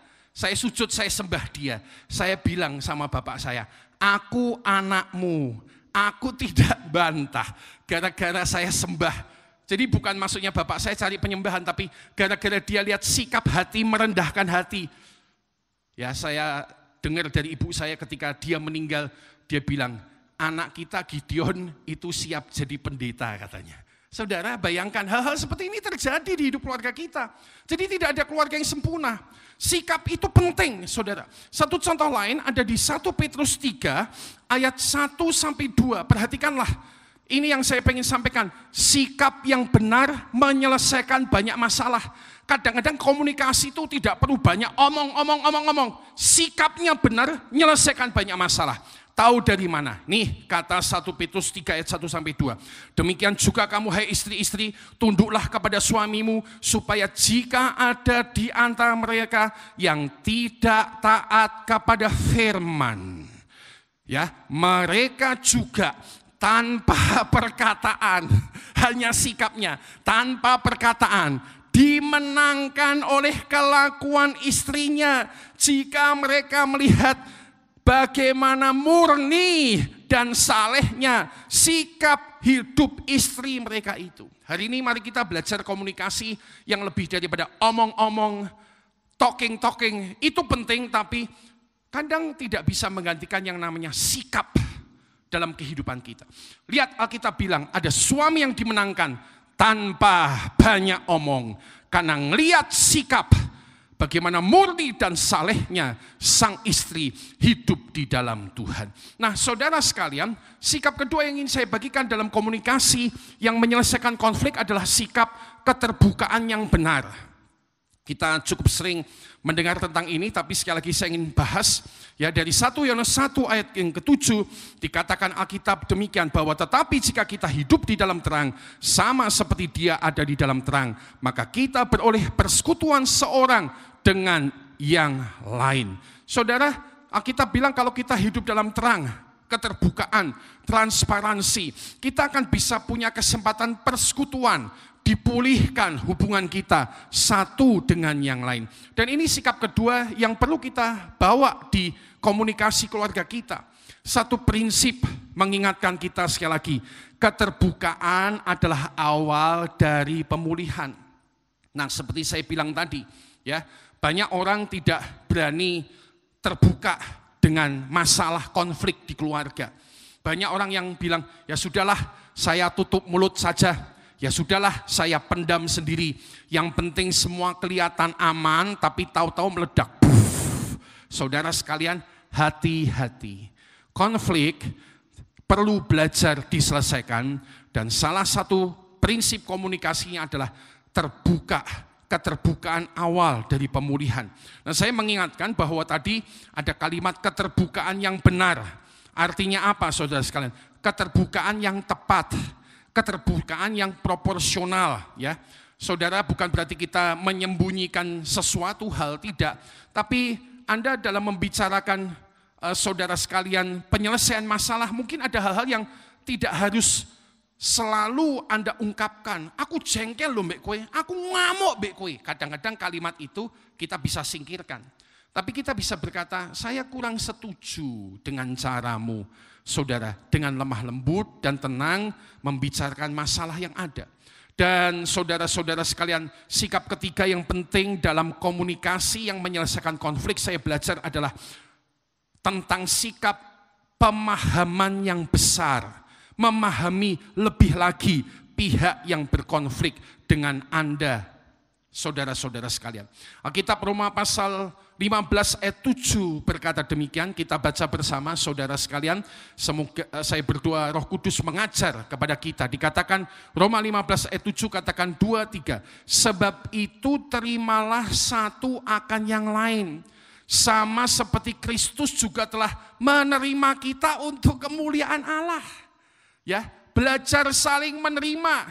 sujud, saya sembah dia. Saya bilang sama bapak saya, aku anakmu. Aku tidak bantah gara-gara saya sembah. Jadi bukan maksudnya bapak saya cari penyembahan, tapi gara-gara dia lihat sikap hati, merendahkan hati. Ya, saya dengar dari ibu saya ketika dia meninggal, dia bilang, anak kita Gideon itu siap jadi pendeta katanya. Saudara, bayangkan hal-hal seperti ini terjadi di hidup keluarga kita. Jadi tidak ada keluarga yang sempurna. Sikap itu penting, saudara. Satu contoh lain ada di 1 Petrus 3 ayat 1 sampai 2. Perhatikanlah, ini yang saya ingin sampaikan. Sikap yang benar menyelesaikan banyak masalah. Kadang-kadang komunikasi itu tidak perlu banyak omong. Sikapnya benar menyelesaikan banyak masalah. Tahu dari mana? Nih kata 1 Petrus 3 ayat 1 sampai 2. Demikian juga kamu hai istri-istri, tunduklah kepada suamimu, supaya jika ada di antara mereka yang tidak taat kepada firman, ya, mereka juga tanpa perkataan, hanya sikapnya, tanpa perkataan, dimenangkan oleh kelakuan istrinya, jika mereka melihat bagaimana murni dan salehnya sikap hidup istri mereka itu. Hari ini mari kita belajar komunikasi yang lebih daripada omong-omong, talking. Itu penting, tapi kadang tidak bisa menggantikan yang namanya sikap dalam kehidupan kita. Lihat, Alkitab bilang ada suami yang dimenangkan tanpa banyak omong, karena ngelihat sikap bagaimana murni dan salehnya sang istri hidup di dalam Tuhan. Nah, saudara sekalian, sikap kedua yang ingin saya bagikan dalam komunikasi yang menyelesaikan konflik adalah sikap keterbukaan yang benar. Kita cukup sering mendengar tentang ini, tapi sekali lagi saya ingin bahas. Ya, dari 1 Yohanes 1 ayat yang ke-7 dikatakan Alkitab demikian, bahwa tetapi jika kita hidup di dalam terang, sama seperti Dia ada di dalam terang, maka kita beroleh persekutuan seorang dengan yang lain. Saudara, Alkitab bilang kalau kita hidup dalam terang, keterbukaan, transparansi, kita akan bisa punya kesempatan persekutuan, dipulihkan hubungan kita satu dengan yang lain. Dan ini sikap kedua yang perlu kita bawa di komunikasi keluarga kita. Satu prinsip mengingatkan kita sekali lagi, keterbukaan adalah awal dari pemulihan. Nah, seperti saya bilang tadi, ya, banyak orang tidak berani terbuka dengan masalah konflik di keluarga. Banyak orang yang bilang, ya sudahlah, saya tutup mulut saja. Ya sudahlah, saya pendam sendiri. Yang penting semua kelihatan aman, tapi tahu-tahu meledak. Saudara sekalian, hati-hati. Konflik perlu belajar diselesaikan, dan salah satu prinsip komunikasinya adalah terbuka, keterbukaan awal dari pemulihan. Nah, saya mengingatkan bahwa tadi ada kalimat keterbukaan yang benar. Artinya apa, saudara sekalian? Keterbukaan yang tepat, keterbukaan yang proporsional, ya. Saudara, bukan berarti kita menyembunyikan sesuatu hal, tidak. Tapi Anda dalam membicarakan saudara sekalian penyelesaian masalah, mungkin ada hal-hal yang tidak harus selalu Anda ungkapkan. Aku jengkel loh mbak kowe, aku ngamuk mbak kowe. Kadang-kadang kalimat itu kita bisa singkirkan. Tapi kita bisa berkata, saya kurang setuju dengan caramu, saudara, dengan lemah lembut dan tenang membicarakan masalah yang ada. Dan saudara-saudara sekalian, sikap ketiga yang penting dalam komunikasi yang menyelesaikan konflik, saya belajar adalah tentang sikap pemahaman yang besar. Memahami lebih lagi pihak yang berkonflik dengan Anda, saudara-saudara sekalian. Alkitab Roma pasal 15 ayat 7 berkata demikian, kita baca bersama saudara sekalian. Semoga saya berdoa Roh Kudus mengajar kepada kita. Dikatakan Roma 15 ayat 7, katakan 2-3. Sebab itu terimalah satu akan yang lain, sama seperti Kristus juga telah menerima kita untuk kemuliaan Allah. Ya, belajar saling menerima,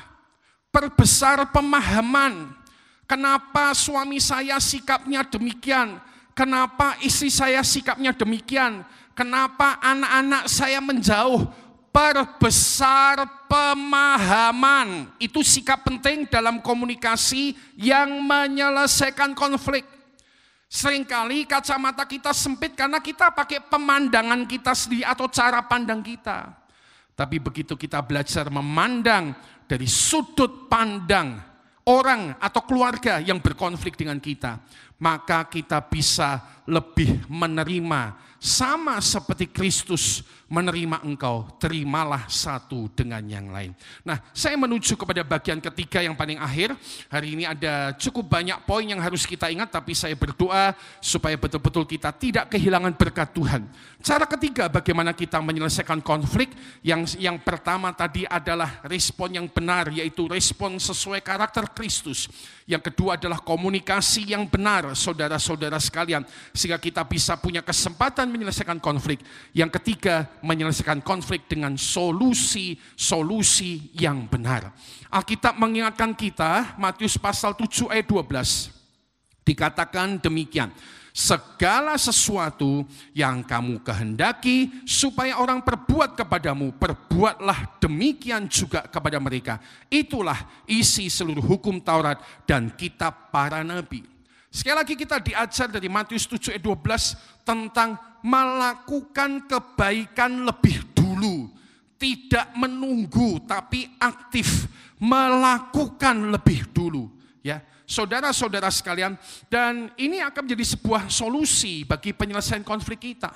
perbesar pemahaman. Kenapa suami saya sikapnya demikian? Kenapa istri saya sikapnya demikian? Kenapa anak-anak saya menjauh? Perbesar pemahaman. Itu sikap penting dalam komunikasi yang menyelesaikan konflik. Seringkali kacamata kita sempit karena kita pakai pemandangan kita sendiri atau cara pandang kita. Tapi begitu kita belajar memandang dari sudut pandang orang atau keluarga yang berkonflik dengan kita, maka kita bisa lebih menerima, sama seperti Kristus menerima engkau, terimalah satu dengan yang lain. Nah, saya menuju kepada bagian ketiga yang paling akhir. Hari ini ada cukup banyak poin yang harus kita ingat, tapi saya berdoa supaya betul-betul kita tidak kehilangan berkat Tuhan. Cara ketiga bagaimana kita menyelesaikan konflik, yang pertama tadi adalah respon yang benar, yaitu respon sesuai karakter Kristus. Yang kedua adalah komunikasi yang benar, saudara-saudara sekalian, sehingga kita bisa punya kesempatan menyelesaikan konflik. Yang ketiga, menyelesaikan konflik dengan solusi-solusi yang benar. Alkitab mengingatkan kita, Matius pasal 7 ayat 12, dikatakan demikian. Segala sesuatu yang kamu kehendaki supaya orang perbuat kepadamu, perbuatlah demikian juga kepada mereka. Itulah isi seluruh hukum Taurat dan kitab para nabi. Sekali lagi kita diajar dari Matius 7 ayat 12 tentang melakukan kebaikan lebih dulu. Tidak menunggu tapi aktif melakukan lebih dulu. Ya, saudara-saudara sekalian, dan ini akan menjadi sebuah solusi bagi penyelesaian konflik kita.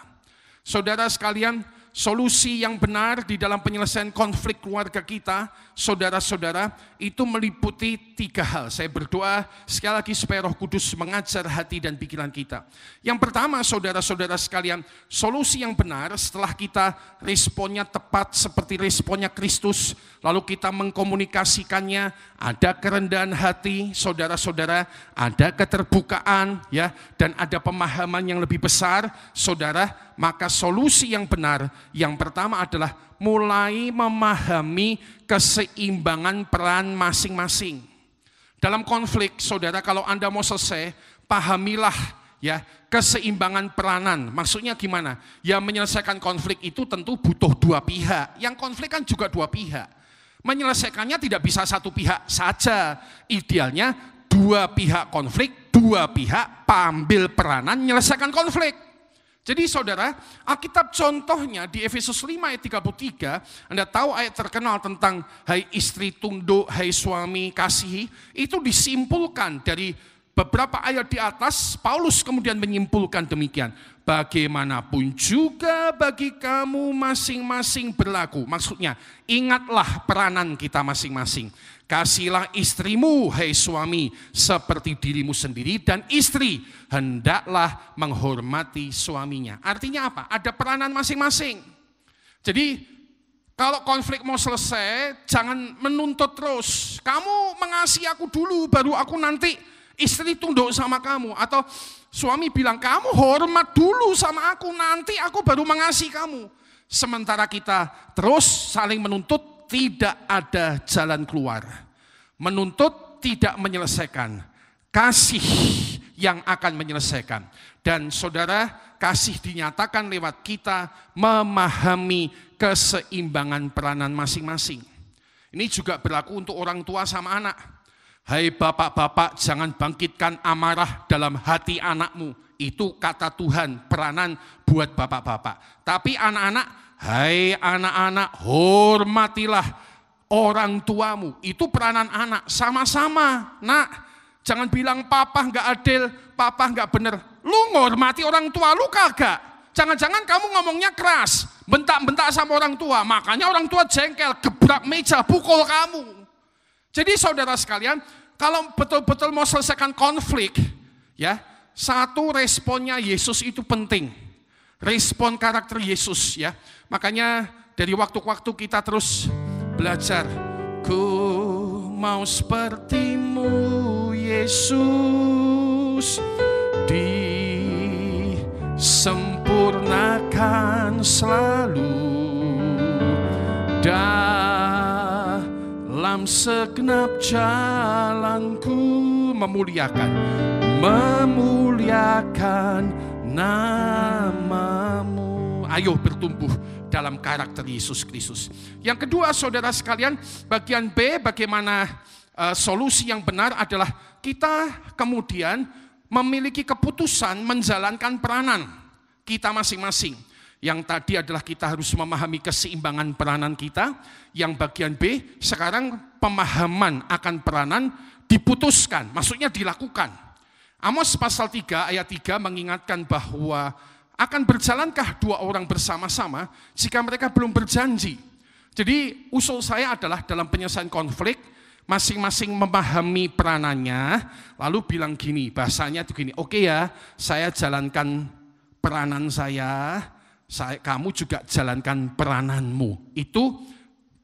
Saudara sekalian, solusi yang benar di dalam penyelesaian konflik keluarga kita, saudara-saudara, itu meliputi 3 hal. Saya berdoa sekali lagi supaya Roh Kudus mengajar hati dan pikiran kita. Yang pertama, saudara-saudara sekalian, solusi yang benar setelah kita responnya tepat seperti responnya Kristus, lalu kita mengkomunikasikannya, ada kerendahan hati, saudara-saudara, ada keterbukaan, ya, dan ada pemahaman yang lebih besar, saudara, maka solusi yang benar yang pertama adalah mulai memahami keseimbangan peran masing-masing. Dalam konflik, saudara, kalau Anda mau selesai, pahamilah ya keseimbangan peranan. Maksudnya gimana? Ya, menyelesaikan konflik itu tentu butuh 2 pihak. Yang konflik kan juga 2 pihak. Menyelesaikannya tidak bisa 1 pihak saja. Idealnya 2 pihak konflik, 2 pihak ambil peranan menyelesaikan konflik. Jadi saudara, Alkitab contohnya di Efesus 5 ayat 33, Anda tahu ayat terkenal tentang hai istri tunduk, hai suami kasihi, itu disimpulkan dari beberapa ayat di atas. Paulus kemudian menyimpulkan demikian. Bagaimanapun juga bagi kamu masing-masing berlaku. Maksudnya, ingatlah peranan kita masing-masing. Kasihilah istrimu, hai suami, seperti dirimu sendiri, dan istri hendaklah menghormati suaminya. Artinya apa? Ada peranan masing-masing. Jadi kalau konflik mau selesai, jangan menuntut terus. Kamu mengasihi aku dulu, baru aku nanti istri tunduk sama kamu. Atau suami bilang, kamu hormat dulu sama aku, nanti aku baru mengasihi kamu. Sementara kita terus saling menuntut, tidak ada jalan keluar. Menuntut tidak menyelesaikan. Kasih yang akan menyelesaikan. Dan saudara, kasih dinyatakan lewat kita memahami keseimbangan peranan masing-masing. Ini juga berlaku untuk orang tua sama anak. Hai bapak-bapak, jangan bangkitkan amarah dalam hati anakmu. Itu kata Tuhan, peranan buat bapak-bapak. Tapi anak-anak, hai anak-anak, hormatilah orang tuamu. Itu peranan anak, sama-sama. Nak, jangan bilang papa nggak adil, papa nggak bener. Lu ngormati orang tua, lu kagak. Jangan-jangan kamu ngomongnya keras, bentak-bentak sama orang tua. Makanya orang tua jengkel, gebrak meja, pukul kamu. Jadi saudara sekalian, kalau betul-betul mau selesaikan konflik, ya, satu responnya Yesus itu penting. Respon karakter Yesus, ya. Makanya dari waktu ke waktu kita terus belajar. Ku mau sepertimu Yesus, disempurnakan selalu dalam segenap jalanku, memuliakan namamu. Ayo bertumbuh dalam karakter Yesus Kristus. Yang kedua saudara sekalian, bagian B, bagaimana solusi yang benar adalah kita kemudian memiliki keputusan menjalankan peranan kita masing-masing. Yang tadi adalah kita harus memahami keseimbangan peranan kita. Yang bagian B, sekarang pemahaman akan peranan diputuskan, maksudnya dilakukan. Amos pasal 3 ayat 3 mengingatkan bahwa akan berjalankah dua orang bersama-sama jika mereka belum berjanji. Jadi usul saya adalah dalam penyelesaian konflik, masing-masing memahami peranannya, lalu bilang gini, bahasanya itu gini, oke ya, saya jalankan peranan saya, kamu juga jalankan perananmu. Itu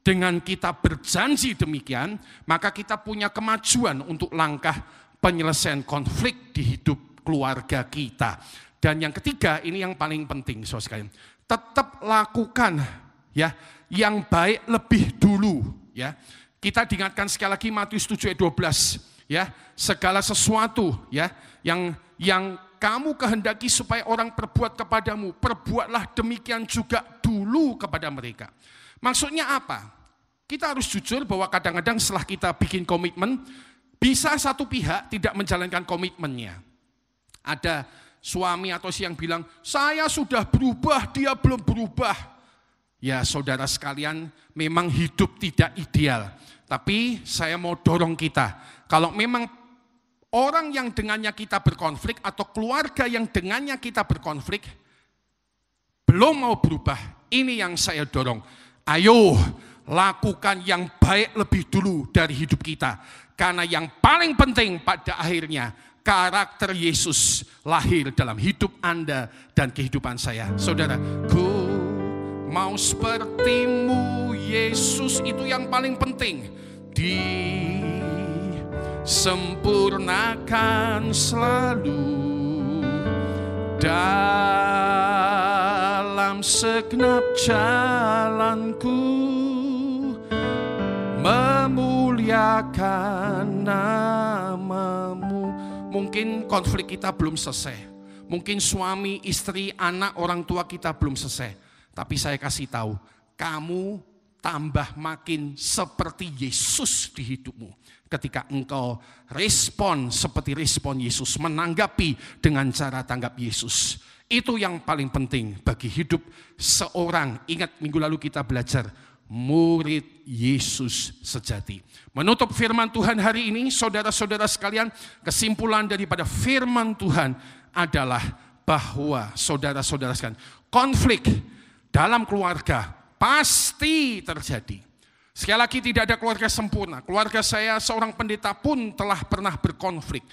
dengan kita berjanji demikian, maka kita punya kemajuan untuk langkah penyelesaian konflik di hidup keluarga kita. Dan yang ketiga, ini yang paling penting, saudara sekalian, tetap lakukan ya yang baik lebih dulu, ya. Kita diingatkan sekali lagi Matius 7 ayat 12, ya, segala sesuatu ya yang kamu kehendaki supaya orang perbuat kepadamu, perbuatlah demikian juga dulu kepada mereka. Maksudnya apa? Kita harus jujur bahwa kadang-kadang setelah kita bikin komitmen, bisa satu pihak tidak menjalankan komitmennya. Ada suami atau si yang bilang, saya sudah berubah, dia belum berubah. Ya saudara sekalian, memang hidup tidak ideal. Tapi saya mau dorong kita, kalau memang orang yang dengannya kita berkonflik atau keluarga yang dengannya kita berkonflik belum mau berubah, ini yang saya dorong. Ayo lakukan yang baik lebih dulu dari hidup kita. Karena yang paling penting pada akhirnya karakter Yesus lahir dalam hidup Anda dan kehidupan saya. Saudara, ku mau sepertimu Yesus, itu yang paling penting. Disempurnakan selalu dalam segenap jalanku, memuliakan namamu. Mungkin konflik kita belum selesai. Mungkin suami, istri, anak, orang tua kita belum selesai. Tapi saya kasih tahu, kamu tambah makin seperti Yesus di hidupmu. Ketika engkau respon seperti respon Yesus, menanggapi dengan cara tanggap Yesus. Itu yang paling penting bagi hidup seorang. Ingat minggu lalu kita belajar murid Yesus sejati. Menutup firman Tuhan hari ini, saudara-saudara sekalian, kesimpulan daripada firman Tuhan adalah bahwa saudara-saudara sekalian, konflik dalam keluarga pasti terjadi. Sekali lagi, tidak ada keluarga sempurna. Keluarga saya seorang pendeta pun telah pernah berkonflik.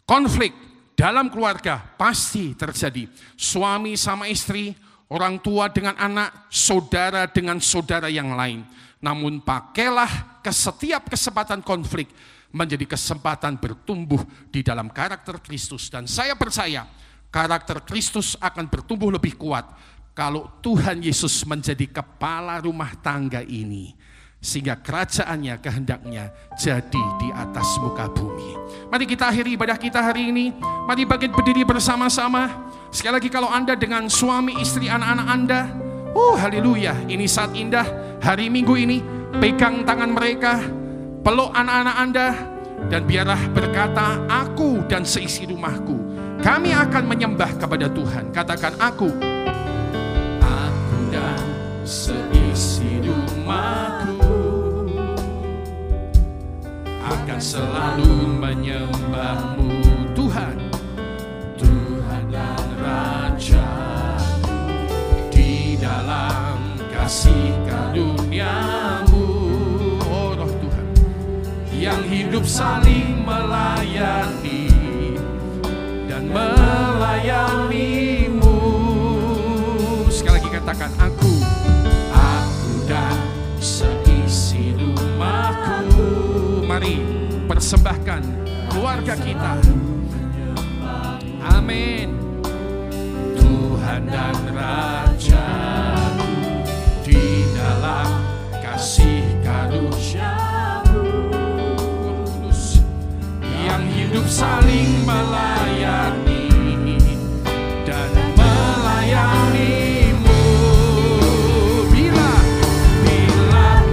Konflik dalam keluarga pasti terjadi. Suami sama istri, orang tua dengan anak, saudara dengan saudara yang lain. Namun pakailah setiap kesempatan konflik menjadi kesempatan bertumbuh di dalam karakter Kristus. Dan saya percaya karakter Kristus akan bertumbuh lebih kuat kalau Tuhan Yesus menjadi kepala rumah tangga ini. Sehingga kerajaannya, kehendaknya jadi di atas muka bumi. Mari kita akhiri ibadah kita hari ini. Mari bangkit berdiri bersama-sama. Sekali lagi, kalau Anda dengan suami, istri, anak-anak Anda, haleluya, ini saat indah. Hari Minggu ini, pegang tangan mereka, peluk anak-anak Anda, dan biarlah berkata, aku dan seisi rumahku, kami akan menyembah kepada Tuhan. Katakan, aku dan seisi rumahku akan selalu menyembah-Mu, Tuhan, Tuhan dan Raja-Mu, di dalam kasih karunia-Mu, oh Roh Tuhan, yang hidup saling melayani dan melayani-Mu. Sekali lagi katakan, aku dan seisi rumahku. Mari persembahkan keluarga kita. Amin. Tuhan dan Raja-Mu, di dalam kasih karunia-Mu, yang hidup saling melayani dan melayani-Mu. Bila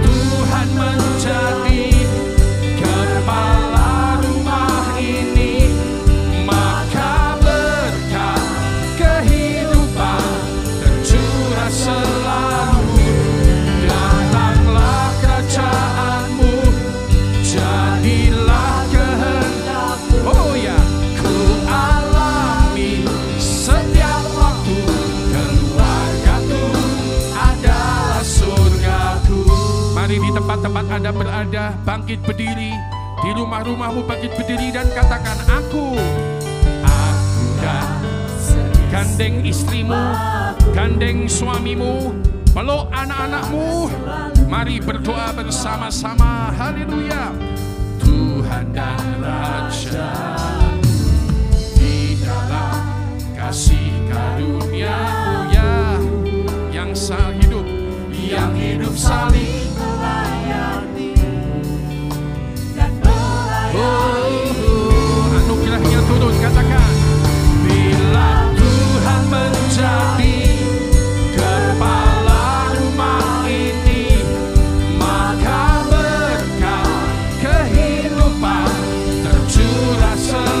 Tuhan menjadi kepala rumah ini, maka berkat kehidupan tercurah selalu. Datanglah kerajaan-Mu, jadilah kehendak-Mu. Oh ya, ku alami setiap waktu, keluargaku adalah surgaku. Mari di tempat-tempat Anda berada, bangkit berdiri. Di rumah-rumahmu bangkit berdiri dan katakan, aku dan gandeng istrimu, gandeng suamimu, peluk anak-anakmu. Mari berdoa bersama-sama. Haleluya. Tuhan dan Raja, di dalam kasih karunia-Mu, ya, yang hidup saling melayani dan melayani. Anugerahnya turun, katakan, bila Tuhan menjadi kepala rumah ini, maka berkat kehidupan tercurah selalu.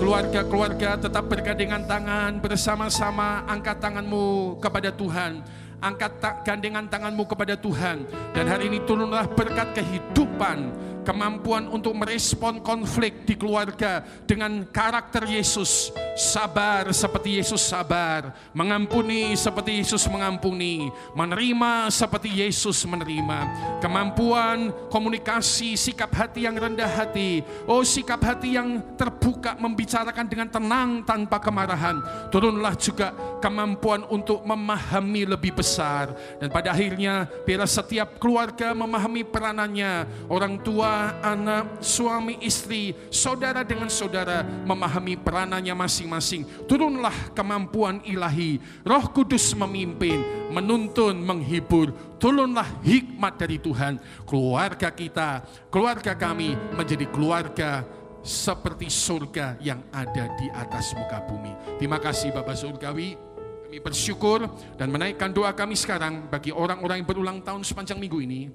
Keluarga-keluarga tetap bergandengan tangan bersama-sama, angkat tanganmu kepada Tuhan. Angkat gandengan tanganmu kepada Tuhan. Dan hari ini turunlah berkat kehidupan, kemampuan untuk merespon konflik di keluarga dengan karakter Yesus. Sabar seperti Yesus sabar, mengampuni seperti Yesus mengampuni, menerima seperti Yesus menerima. Kemampuan komunikasi, sikap hati yang rendah hati, sikap hati yang terbuka, membicarakan dengan tenang tanpa kemarahan. Turunlah juga kemampuan untuk memahami lebih besar. Dan pada akhirnya biarlah setiap keluarga memahami peranannya. Orang tua, anak, suami, istri, saudara dengan saudara memahami peranannya masing-masing. Turunlah kemampuan ilahi. Roh Kudus memimpin, menuntun, menghibur. Turunlah hikmat dari Tuhan. Keluarga kita, keluarga kami menjadi keluarga seperti surga yang ada di atas muka bumi. Terima kasih Bapa Surgawi. Kami bersyukur dan menaikkan doa kami sekarang bagi orang-orang yang berulang tahun sepanjang minggu ini,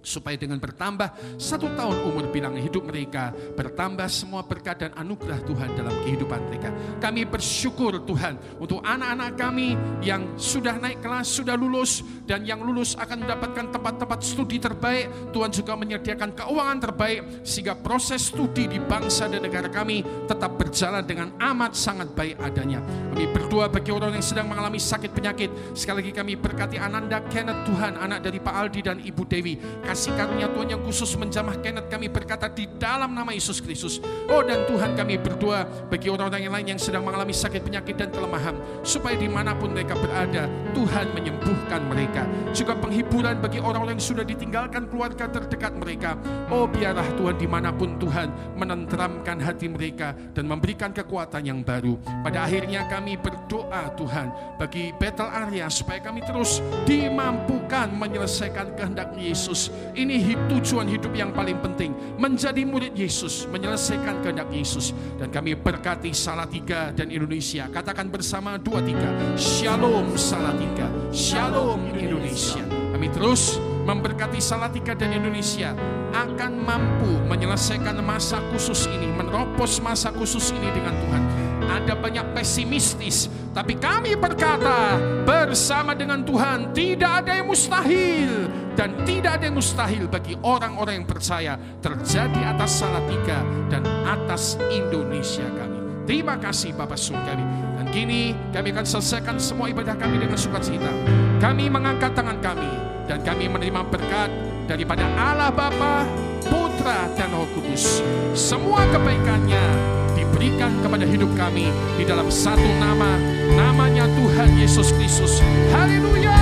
supaya dengan bertambah 1 tahun umur bilangan hidup mereka, bertambah semua berkat dan anugerah Tuhan dalam kehidupan mereka. Kami bersyukur Tuhan untuk anak-anak kami yang sudah naik kelas, sudah lulus, dan yang lulus akan mendapatkan tempat-tempat studi terbaik. Tuhan juga menyediakan keuangan terbaik sehingga proses studi di bangsa dan negara kami tetap berjalan dengan amat sangat baik adanya. Kami berdoa bagi orang yang sedang mengalami sakit penyakit. Sekali lagi kami berkati Ananda Kenneth Tuhan, anak dari Pak Aldi dan Ibu Dewi. Kasih karunia Tuhan yang khusus menjamah Kenneth, kami berkata di dalam nama Yesus Kristus. Dan Tuhan kami berdoa bagi orang-orang yang lain yang sedang mengalami sakit penyakit dan kelemahan, supaya dimanapun mereka berada, Tuhan menyembuhkan mereka. Juga penghiburan bagi orang-orang yang sudah ditinggalkan keluarga terdekat mereka. Biarlah Tuhan dimanapun Tuhan menenteramkan hati mereka dan memberikan kekuatan yang baru. Pada akhirnya kami berdoa Tuhan bagi Bethel Area, supaya kami terus dimampukan menyelesaikan kehendak Yesus. Ini tujuan hidup yang paling penting, menjadi murid Yesus, menyelesaikan kehendak Yesus. Dan kami berkati Salatiga dan Indonesia. Katakan bersama 2-3, Shalom Salatiga, Shalom Indonesia. Kami terus memberkati Salatiga dan Indonesia akan mampu menyelesaikan masa khusus ini, menerobos masa khusus ini dengan Tuhan. Ada banyak pesimistis, tapi kami berkata bersama dengan Tuhan tidak ada yang mustahil, dan tidak ada yang mustahil bagi orang-orang yang percaya terjadi atas Salatiga dan atas Indonesia kami. Terima kasih Bapak Surgawi. Dan kini kami akan selesaikan semua ibadah kami dengan sukacita. Kami mengangkat tangan kami dan kami menerima berkat daripada Allah Bapa, Putra dan Roh Kudus. Semua kebaikannya diberikan kepada hidup kami di dalam satu nama, namanya Tuhan Yesus Kristus. Haleluya.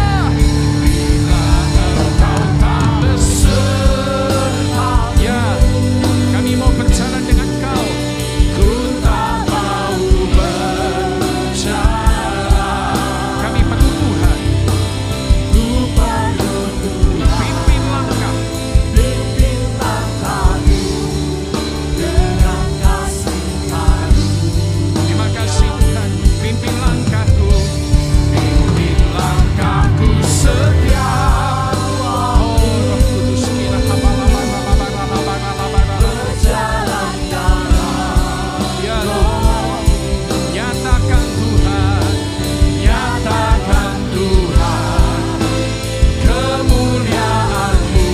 Bila engkau tak berserta, ya, kami mau berjalan dengan Kau. Ku tak mau berjalan. Kami perlu Tuhan. Ku perlu Tuhan. Pimpin langkahku dengan kasih karunia. Terima kasih Tuhan. Pimpin langkahku setia. Roh Kudus berjalan dalam. Ya Tuhan, nyatakan Tuhan, nyatakan Tuhan kemuliaan-Mu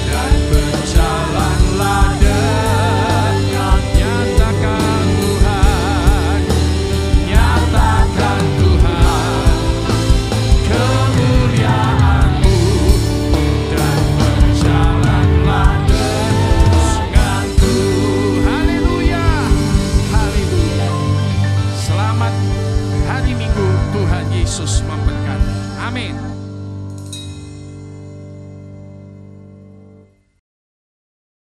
dan berjalanlah dengan. Nyatakan Tuhan, nyatakan Tuhan kemuliaan-Mu dan berjalanlah denganku. Haleluya, haleluya. Selamat hari Minggu, Tuhan Yesus memberkati. Amin.